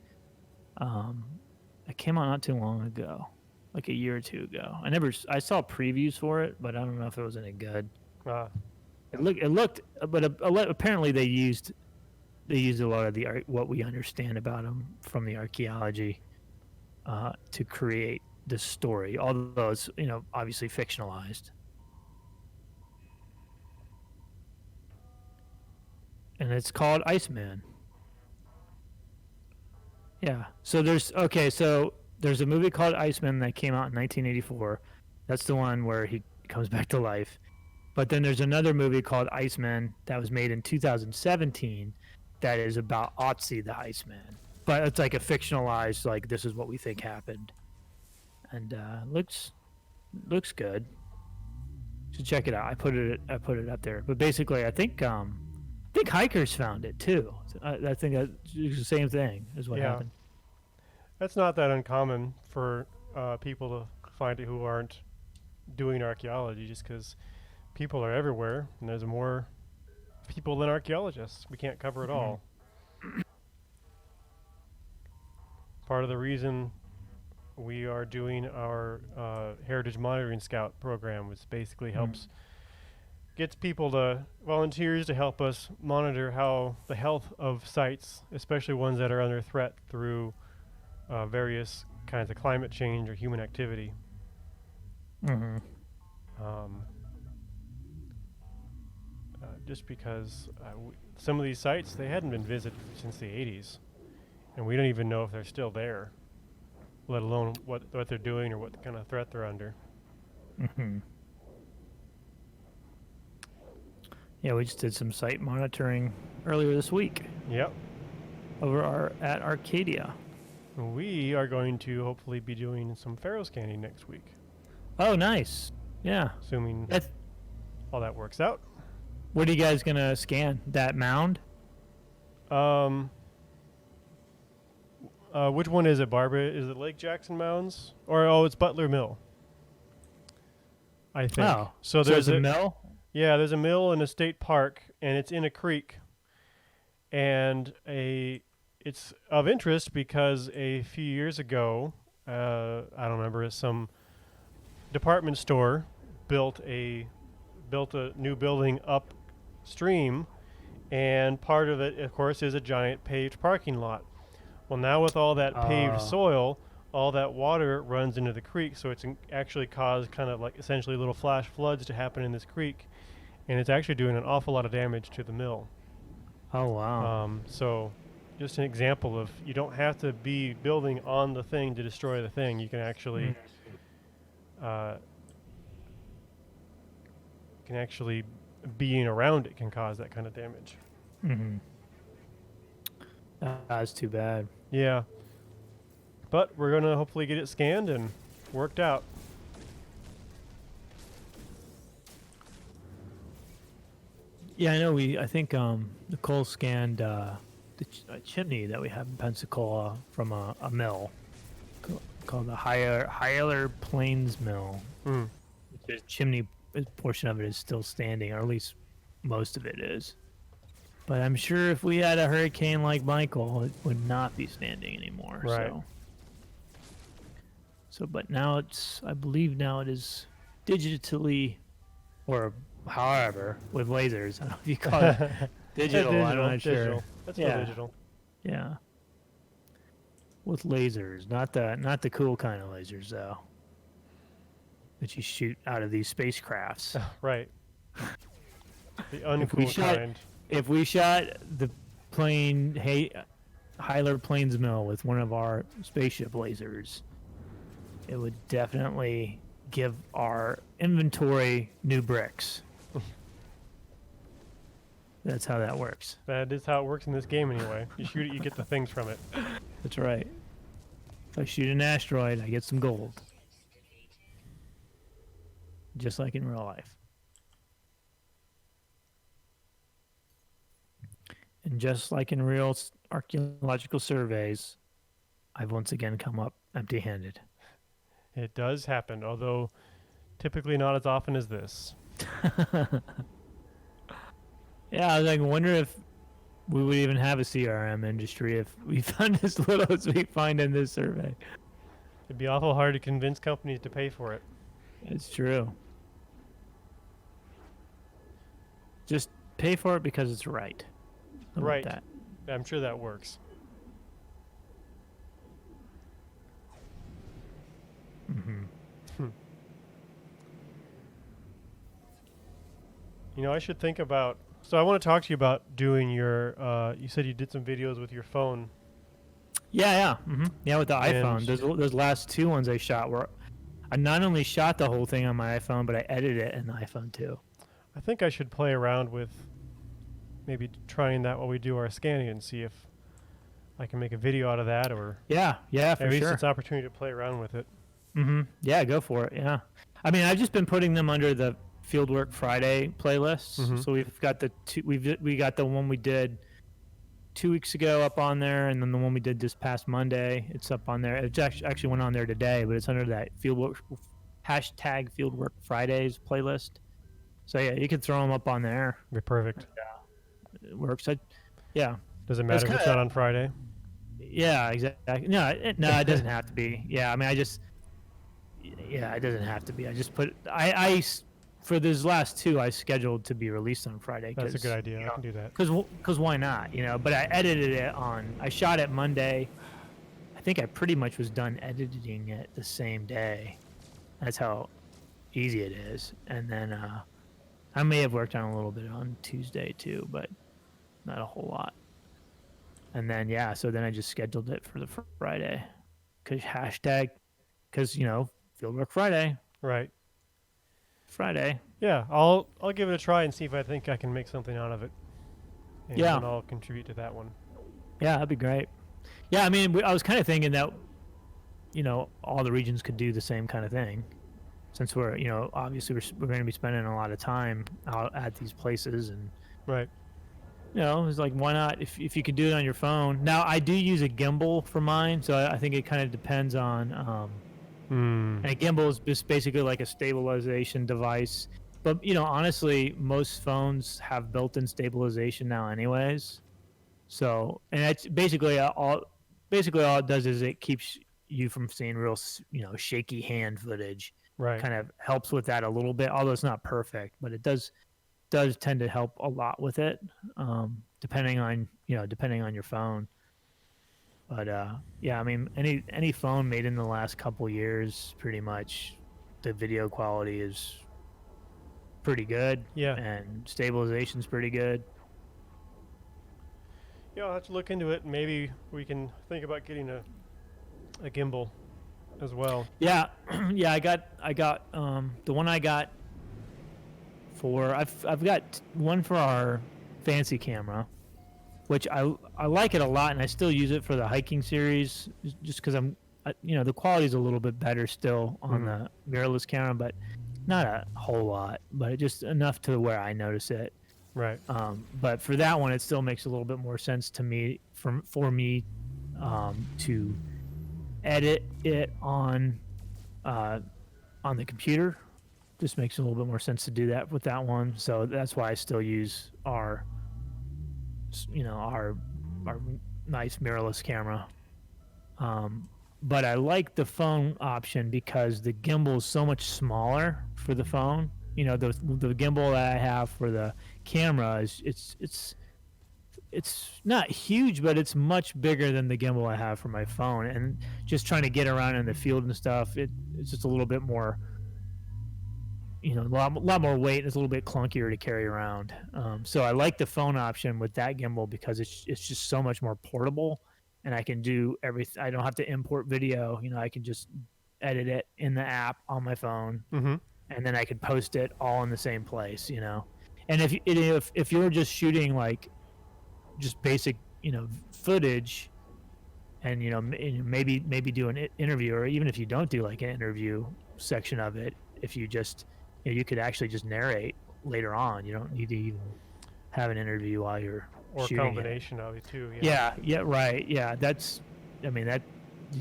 It came out not too long ago, like a year or two ago. I saw previews for it, but I don't know if it was any good. It looked, but apparently they used a lot of what we understand about him from the archaeology to create this story, although it's obviously fictionalized. And it's called Iceman. Yeah. So there's a movie called Iceman that came out in 1984. That's the one where he comes back to life. But then there's another movie called Iceman that was made in 2017 that is about Otzi the Iceman. But it's like a fictionalized, like, this is what we think happened. And looks good. So check it out. I put it up there. But basically, I think hikers found it too. I think that's the same thing is what happened. That's not that uncommon for people to find it who aren't doing archaeology, just because people are everywhere and there's more people than archaeologists. We can't cover it all. Part of the reason we are doing our Heritage Monitoring Scout program was basically gets volunteers to help us monitor how the health of sites, especially ones that are under threat through various kinds of climate change or human activity. Just because some of these sites, they hadn't been visited since the 80s, and we don't even know if they're still there, let alone what they're doing or what kind of threat they're under. Yeah, we just did some site monitoring earlier this week. Yep. Over at Arcadia. We are going to hopefully be doing some Pharaoh scanning next week. Oh, nice. Yeah. Assuming all that works out. What are you guys going to scan? That mound? Which one is it, Barbara? Is it Lake Jackson Mounds? Or, it's Butler Mill, I think. Oh, so there's a mill? Yeah, there's a mill in a state park, and it's in a creek. And it's of interest because a few years ago, I don't remember, some department store built a new building upstream, and part of it, of course, is a giant paved parking lot. Well, now with all that paved soil, all that water runs into the creek, so it's actually caused kind of like essentially little flash floods to happen in this creek, and it's actually doing an awful lot of damage to the mill. Oh, wow. So just an example of you don't have to be building on the thing to destroy the thing. You can actually being around it can cause that kind of damage. That's too bad. Yeah. But we're going to hopefully get it scanned and worked out. Yeah, I know. I think Nicole scanned the chimney that we have in Pensacola from a mill called the Higher Plains Mill. The chimney portion of it is still standing, or at least most of it is. But I'm sure if we had a hurricane like Michael, it would not be standing anymore. Right. But now I believe now it is digitally, or however, with lasers. I don't know if you call it digital. I'm not sure. That's still digital. Yeah. With lasers, not the cool kind of lasers though, that you shoot out of these spacecrafts. Right. The uncool kind. If we shot the Hyler Plains Mill with one of our spaceship lasers, it would definitely give our inventory new bricks. That's how that works. That is how it works in this game anyway. You shoot it, you get the things from it. That's right. If I shoot an asteroid, I get some gold. just like in real life. And just like in real archaeological surveys, I've once again come up empty-handed. It does happen, although typically not as often as this. Yeah, I was like, wonder if we would even have a CRM industry if we found as little as we find in this survey. It'd be awful hard to convince companies to pay for it. It's true. Just pay for it because it's right. How about Right. that? I'm sure that works. Mm-hmm. You know, I should think about. So I want to talk to you about doing your. You said you did some videos with your phone. Yeah. Mm-hmm. Yeah, with the iPhone. And- Those last two ones I shot were, I not only shot the whole thing on my iPhone, but I edited it in the iPhone too. I think I should play around with maybe trying that while we do our scanning and see if I can make a video out of that, or Yeah, for at least sure. it's an opportunity to play around with it. Mm-hmm. Yeah, go for it. Yeah. I mean, I've just been putting them under the Fieldwork Friday playlists. Mhm. So we've got the two. We got the one we did 2 weeks ago up on there, and then the one we did this past Monday. It's up on there. It actually went on there today, but it's under that Fieldwork hashtag Fieldwork Fridays playlist. So yeah, you can throw them up on there. Be perfect. It works. Yeah. Does it matter if it's not on Friday? Yeah, exactly. No, it doesn't have to be. Yeah, I mean, it doesn't have to be. I just put for those last two, I scheduled to be released on Friday. That's a good idea. I can do that. Because why not? But I edited it I shot it Monday. I think I pretty much was done editing it the same day. That's how easy it is. And then I may have worked on a little bit on Tuesday too, but not a whole lot. And then so then I just scheduled it for the Friday, because Fieldwork Friday. Right. Friday. Yeah, I'll give it a try and see if I think I can make something out of it. And Yeah. then I'll contribute to that one. Yeah, that'd be great. Yeah, I mean, I was kind of thinking that, all the regions could do the same kind of thing, since we're, obviously we're going to be spending a lot of time out at these places, and Right. it's like, why not? If you could do it on your phone. Now, I do use a gimbal for mine, so I think it kind of depends on. And a gimbal is just basically like a stabilization device. But honestly, most phones have built-in stabilization now, anyways. So, and that's basically all it does is it keeps you from seeing real, shaky hand footage. Right. Kind of helps with that a little bit, although it's not perfect, but it does tend to help a lot with it, depending on your phone. But I mean, any phone made in the last couple years, pretty much the video quality is pretty good. Yeah. And stabilization's pretty good. Yeah, I'll have to look into it. Maybe we can think about getting a gimbal as well. Yeah, yeah. I got the one I got for I've got one for our fancy camera, which I like it a lot, and I still use it for the hiking series, just because the quality is a little bit better still on the mirrorless camera, but not a whole lot, but just enough to where I notice it. Right. But for that one, it still makes a little bit more sense to me for me to edit it on the computer. Just makes a little bit more sense to do that with that one. So that's why I still use our nice mirrorless camera. But I like the phone option because the gimbal is so much smaller for the phone. The gimbal that I have for the camera is it's not huge, but it's much bigger than the gimbal I have for my phone. And just trying to get around in the field and stuff, it's just a little bit more, a lot more weight, and it's a little bit clunkier to carry around. So I like the phone option with that gimbal because it's just so much more portable, and I can do everything. I don't have to import video. I can just edit it in the app on my phone, and then I can post it all in the same place. And if you're just shooting like just basic footage, and maybe do an interview, or even if you don't do like an interview section of it, if you just you could actually just narrate later on. You don't need to even have an interview while you're Or a shooting combination of it too. yeah, right. Yeah, that's. I mean that.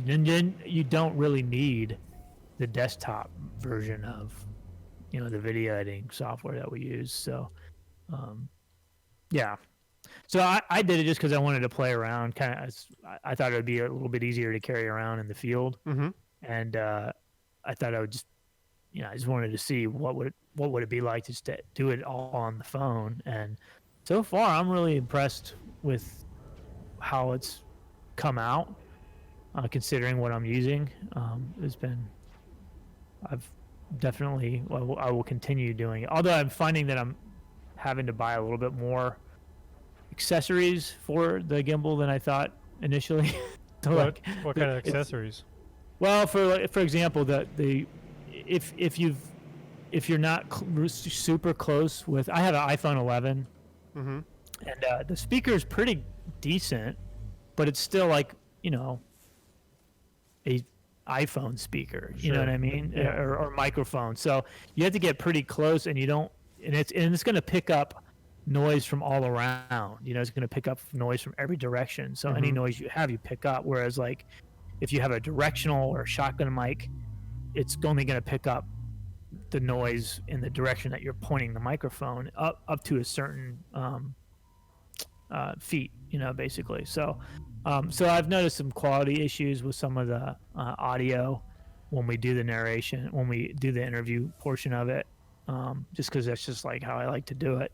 Then you don't really need the desktop version of, the video editing software that we use. So, yeah. So I did it just because I wanted to play around. I thought it would be a little bit easier to carry around in the field, and I thought I would just, I just wanted to see what would it be like just to do it all on the phone. And so far, I'm really impressed with how it's come out, considering what I'm using. I've definitely, I will continue doing it. Although I'm finding that I'm having to buy a little bit more accessories for the gimbal than I thought initially. So what kind of accessories? Well, for example, if you're not super close with, I have an iPhone 11, and the speaker is pretty decent, but it's still like a iPhone speaker. You know what I mean? Yeah. Or microphone. So you have to get pretty close, and it's going to pick up noise from all around. It's going to pick up noise from every direction. So any noise you have, you pick up. Whereas like if you have a directional or shotgun mic, it's only going to pick up the noise in the direction that you're pointing the microphone up to a certain feet, basically. So I've noticed some quality issues with some of the audio when we do the narration, when we do the interview portion of it, just because that's just like how I like to do it.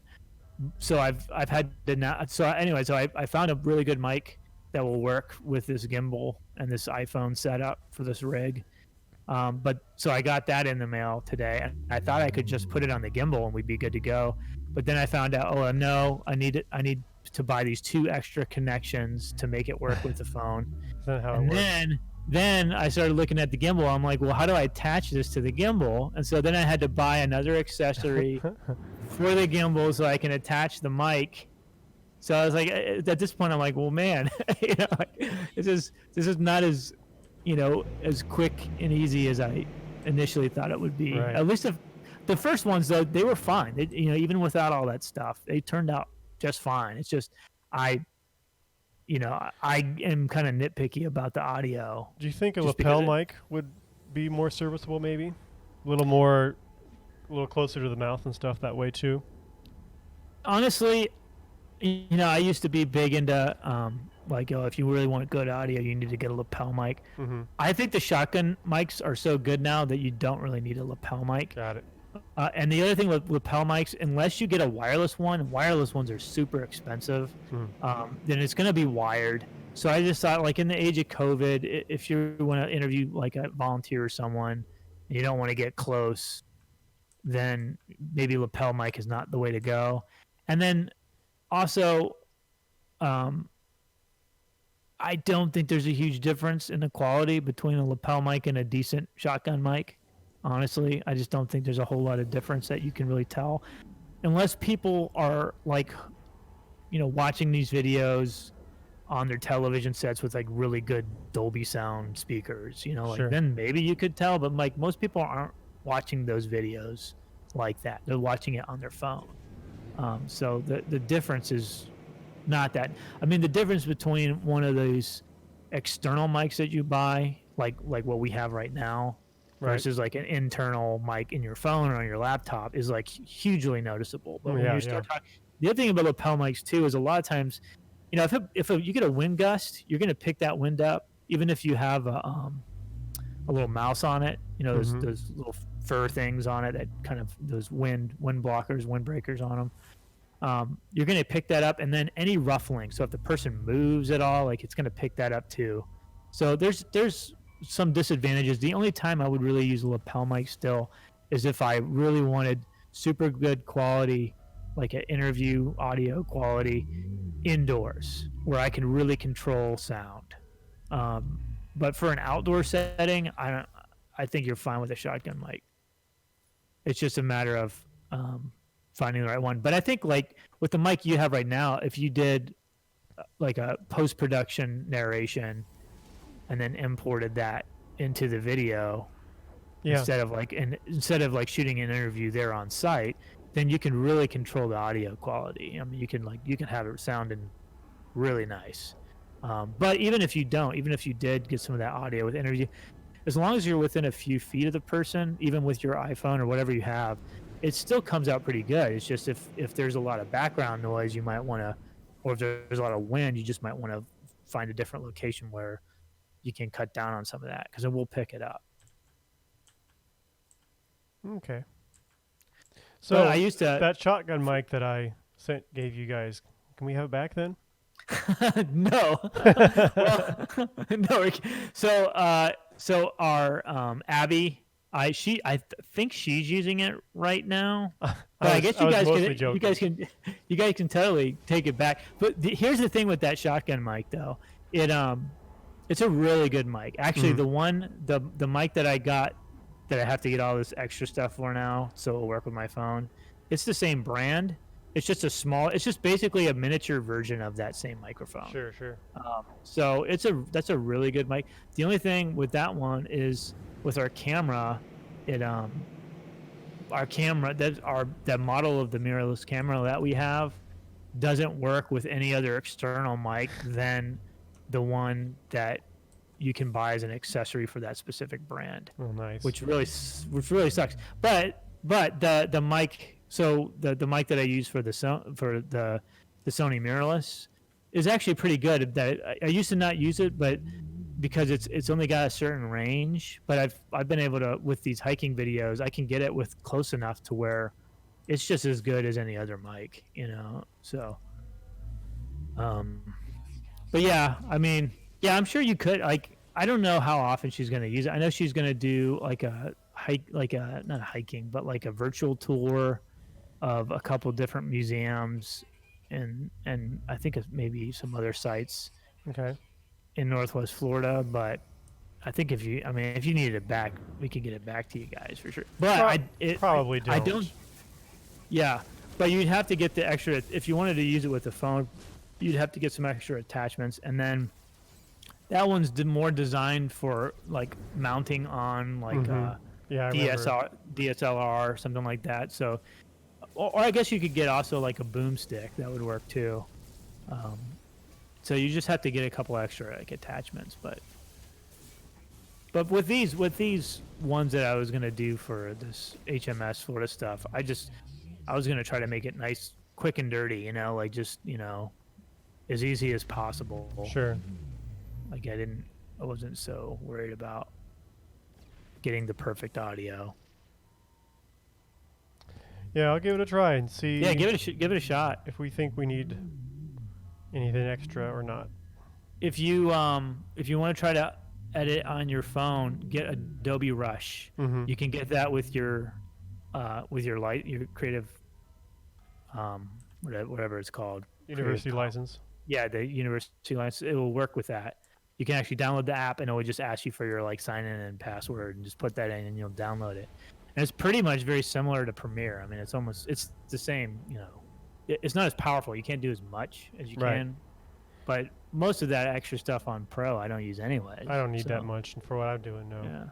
So I've had to I found a really good mic that will work with this gimbal and this iPhone setup for this rig. So I got that in the mail today, and I thought I could just put it on the gimbal and we'd be good to go. But then I found out, no, I need to buy these 2 extra connections to make it work with the phone. Is that how And it works? then I started looking at the gimbal. I'm like, well, how do I attach this to the gimbal? And so then I had to buy another accessory for the gimbal so I can attach the mic. So I was like, at this point, I'm like, well, man, this is not as, as quick and easy as I initially thought it would be. Right. At least the first ones, though, they were fine. Even without all that stuff, they turned out just fine. It's just I am kind of nitpicky about the audio. Do you think a Just lapel because mic would be more serviceable, maybe? A little closer to the mouth and stuff that way too? Honestly, I used to be big into if you really want good audio, you need to get a lapel mic. I think the shotgun mics are so good now that you don't really need a lapel mic. Got it. And the other thing with lapel mics, unless you get a wireless one, wireless ones are super expensive. Then it's going to be wired. So I just thought, like in the age of COVID, if you want to interview like a volunteer or someone, and you don't want to get close, then maybe lapel mic is not the way to go. And then also, I don't think there's a huge difference in the quality between a lapel mic and a decent shotgun mic. Honestly, I just don't think there's a whole lot of difference that you can really tell, unless people are like, watching these videos on their television sets with like really good Dolby sound speakers. Sure. Then maybe you could tell. But like most people aren't watching those videos like that. They're watching it on their phone. So the difference is not that. I mean, the difference between one of those external mics that you buy, like what we have right now, versus like an internal mic in your phone or on your laptop, is like hugely noticeable. But when you start talking, the other thing about lapel mics too is a lot of times, if you get a wind gust, you're going to pick that wind up, even if you have a little mouse on it. Those little fur things on it that kind of those wind blockers, wind breakers on them. You're going to pick that up, and then any ruffling. So if the person moves at all, like it's going to pick that up too. So there's some disadvantages. The only time I would really use a lapel mic still is if I really wanted super good quality, like an interview audio quality indoors, where I can really control sound. But for an outdoor setting, I think you're fine with a shotgun mic. It's just a matter of finding the right one. But I think like with the mic you have right now, if you did like a post-production narration and then imported that into the video, Yeah. instead of like shooting an interview there on site, then you can really control the audio quality. I mean, you can have it sounding really nice. But even if you did get some of that audio with interview, as long as you're within a few feet of the person, even with your iPhone or whatever you have, it still comes out pretty good. It's just if there's a lot of background noise, you might want to, or if there's a lot of wind, you just might want to find a different location where you can cut down on some of that, because it will pick it up. Okay. So I used to that shotgun mic that I gave you guys. Can we have it back then? no. Well, no. So our Abby, I think she's using it right now. But I guess you guys can totally take it back. But here's the thing with that shotgun mic though. It's a really good mic. Actually, the mic that I got, that I have to get all this extra stuff for now, so it'll work with my phone. It's the same brand. It's just it's just basically a miniature version of that same microphone. Sure. So that's a really good mic. The only thing with that one is with our camera, that model of the mirrorless camera that we have doesn't work with any other external mic than the one that you can buy as an accessory for that specific brand. Oh, nice. Which really sucks. But the mic. So the mic that I use for the Sony mirrorless is actually pretty good. That I used to not use it, but because it's only got a certain range. But I've been able to, with these hiking videos, I can get it with close enough to where it's just as good as any other mic, So, but yeah, I mean, yeah, I'm sure you could. Like, I don't know how often she's going to use it. I know she's going to do like a hike, not hiking, but like a virtual tour of a couple different museums and I think maybe some other sites in Northwest Florida. But I think if you needed it back, we could get it back to you guys for sure. But I don't. Yeah, but you'd have to get the extra, if you wanted to use it with the phone, you'd have to get some extra attachments, and then that one's more designed for like mounting on like DSLR, something like that. So. Or I guess you could get also like a boomstick. That would work too. So you just have to get a couple extra like attachments. But with these ones that I was gonna do for this HMS Florida stuff, I was gonna try to make it nice, quick and dirty. Like just as easy as possible. Sure. Like I wasn't so worried about getting the perfect audio. Yeah, I'll give it a try and see. Yeah, give it a shot. If we think we need anything extra or not. If you want to try to edit on your phone, get Adobe Rush. You can get that with your creative, whatever it's called. University license. Yeah, the university license. It will work with that. You can actually download the app, and it will just ask you for your like sign in and password, and just put that in, and you'll download it. And it's pretty much very similar to Premiere. I mean, it's the same, It's not as powerful. You can't do as much as you can. But most of that extra stuff on Pro, I don't use anyway. I don't need that much for what I'm doing, no.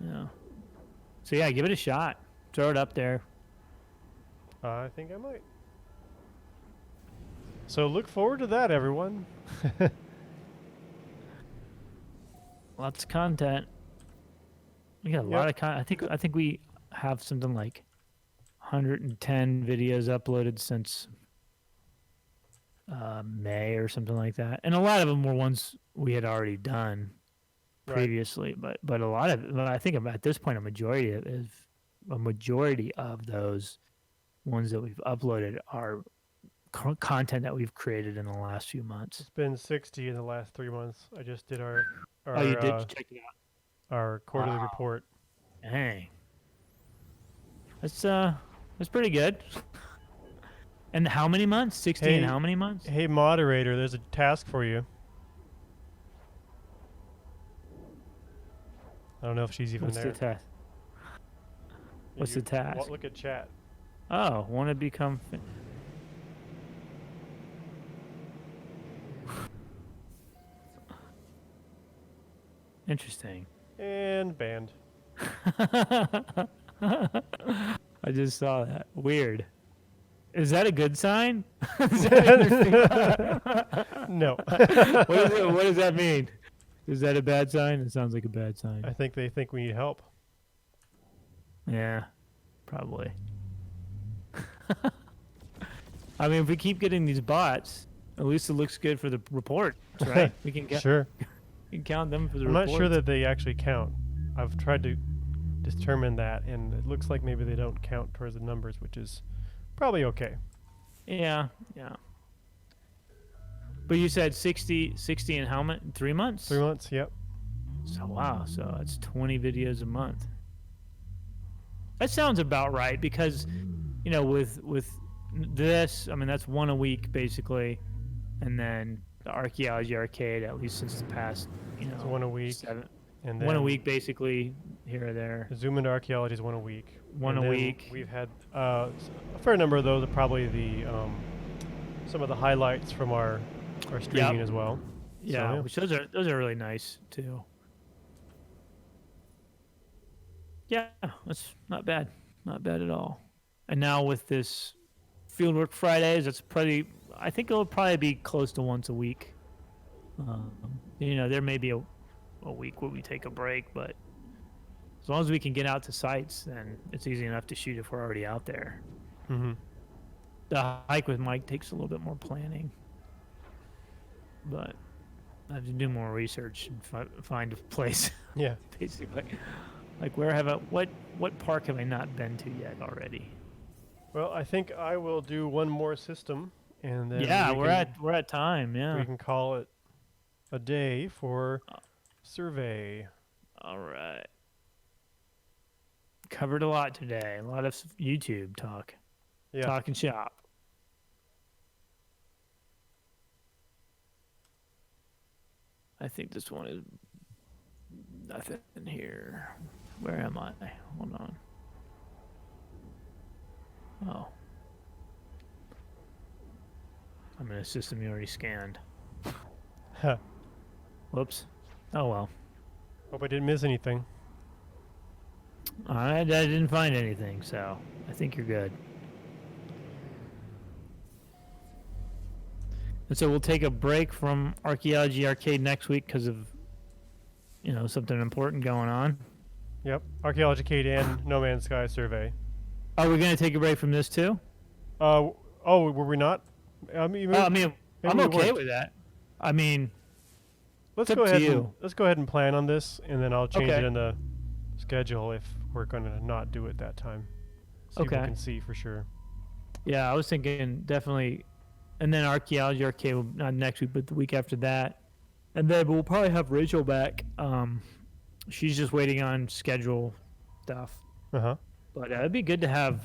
Yeah. So, yeah, give it a shot. Throw it up there. I think I might. So look forward to that, everyone. Lots of content. We got a lot of content. I think we have something like 110 videos uploaded since May or something like that, and a lot of them were ones we had already done previously. But a lot of, I think at this point, a majority of those ones that we've uploaded are content that we've created in the last few months. It's been 60 in the last 3 months. I just did our you did check it out. Our quarterly report. Dang. That's pretty good. And how many months? 16. How many months? Hey, moderator, there's a task for you. I don't know if she's even there. What's the task? What's the task? Look at chat. Oh, want to become... Interesting. And banned. I just saw that. Weird. Is that a good sign? Is that No. what does that mean? Is that a bad sign? It sounds like a bad sign. I think they think we need help. Yeah, probably. I mean, if we keep getting these bots, at least it looks good for the reports, right? We can Sure. we can count them for the I'm reports. not sure that they actually count. I've tried to determine that, and it looks like maybe they don't count towards the numbers, which is probably okay. Yeah, yeah. But you said 60 in how many? 3 months? 3 months, yep. So wow, so that's 20 videos a month. That sounds about right because, with this, I mean that's one a week basically, and then the Archaeology Arcade at least since the past, It's one a week. 7, And then one a week basically here or there. Zoom into Archaeology is one a week. One And a then week. We've had a fair number of those are probably the some of the highlights from our streaming as well. Yeah, So, which those are really nice too. Yeah, that's not bad. Not bad at all. And now with this Fieldwork Fridays, I think it'll probably be close to once a week. There may be a week where we take a break, but as long as we can get out to sites, then it's easy enough to shoot if we're already out there. Mm-hmm. The hike with Mike takes a little bit more planning, but I have to do more research and find a place. Yeah. Basically, like what park have I not been to yet already? Well, I think I will do one more system, and then We're at time. Yeah. we can call it a day for survey. All right. Covered a lot today. A lot of YouTube talk. Yeah. Talking shop. I think this one is nothing in here. Where am I? Hold on. Oh. I'm in a system you already scanned. Huh. Whoops. Oh well. Hope I didn't miss anything. I didn't find anything, so I think you're good. And so we'll take a break from Archaeology Arcade next week because of, something important going on. Yep. Archaeological and No Man's Sky survey. Are we going to take a break from this too? Oh, were we not? I'm maybe okay we weren't. with that. I mean, Let's it's go up to ahead. you. Let's go ahead and plan on this, and then I'll change Okay. it in the schedule if we're going to not do it that time. So Okay. we can see for sure. yeah, I was thinking definitely, and then Archaeology Arcade will, not next week, but the week after that, and then we'll probably have Rachel back. She's just waiting on schedule stuff. Uh huh. But it'd be good to have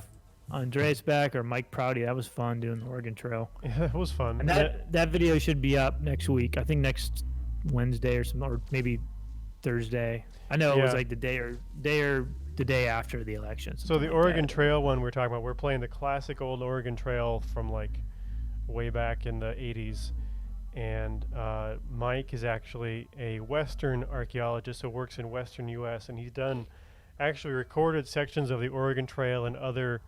Andreas back or Mike Prouty. That was fun doing the Oregon Trail. Yeah, it was fun. And that video should be up next week. I think next Wednesday or maybe Thursday. I know it was Yeah. like the day after the election. So the something like Oregon that. Trail one we're talking about, we're playing the classic old Oregon Trail from like way back in the 80s. And Mike is actually a Western archaeologist who works in Western U.S. and he's actually recorded sections of the Oregon Trail and other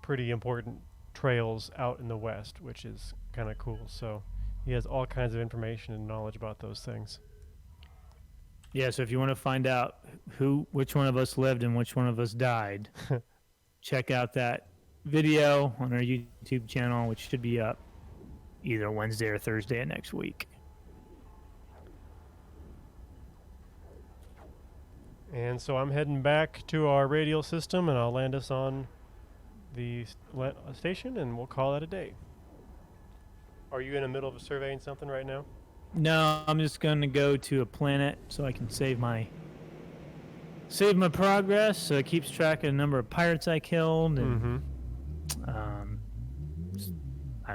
pretty important trails out in the West, which is kind of cool. So he has all kinds of information and knowledge about those things. Yeah, so if you want to find out which one of us lived and which one of us died, check out that video on our YouTube channel, which should be up either Wednesday or Thursday of next week. And so I'm heading back to our radial system, and I'll land us on the station, and we'll call that a day. Are you in the middle of surveying something right now? No, I'm just going to go to a planet so I can save my progress. So it keeps track of the number of pirates I killed, and I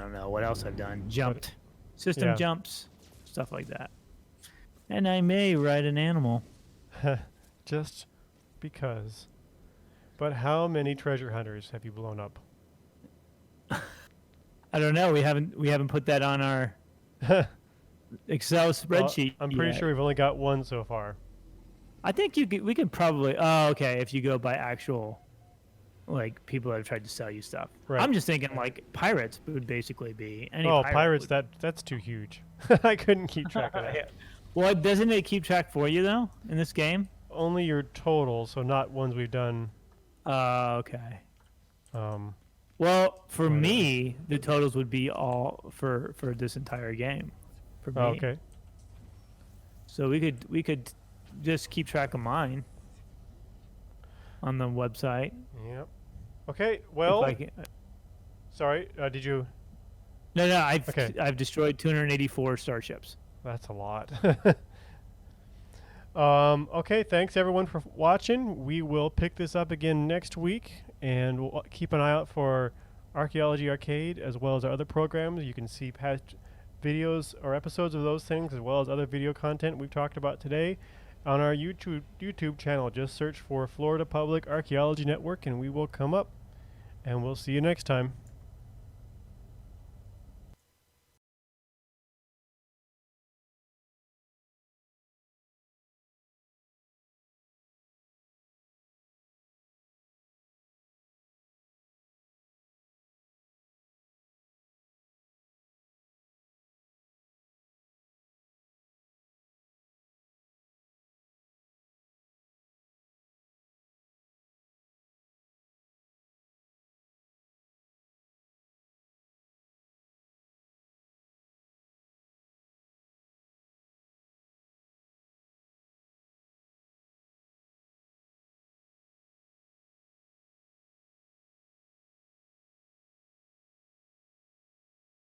don't know what else I've done. Jumped, system jumps, stuff like that. And I may ride an animal. Just because. But how many treasure hunters have you blown up? I don't know. We haven't put that on our Excel spreadsheet. I'm pretty yet. sure we've only got one so far. I think we could probably. Oh, okay. If you go by actual, like people that have tried to sell you stuff. Right. I'm just thinking like pirates would basically be any. Oh, pirate pirates! would- That's too huge. I couldn't keep track of that. Yeah. Well, doesn't it keep track for you though in this game? Only your total, so not ones we've done. Okay. Um, Well, for Whatever. me, the totals would be all for this entire game. For me. okay. So we could just keep track of mine on the website. Yep. Okay. If Well, I can- sorry. Did you? no, Okay. I've destroyed 284 starships. That's a lot. Okay. Thanks everyone for watching. We will pick this up again next week, and we'll keep an eye out for Archaeology Arcade as well as our other programs. You can see past videos or episodes of those things as well as other video content we've talked about today on our YouTube channel. Just search for Florida Public Archaeology Network and we will come up. And we'll see you next time.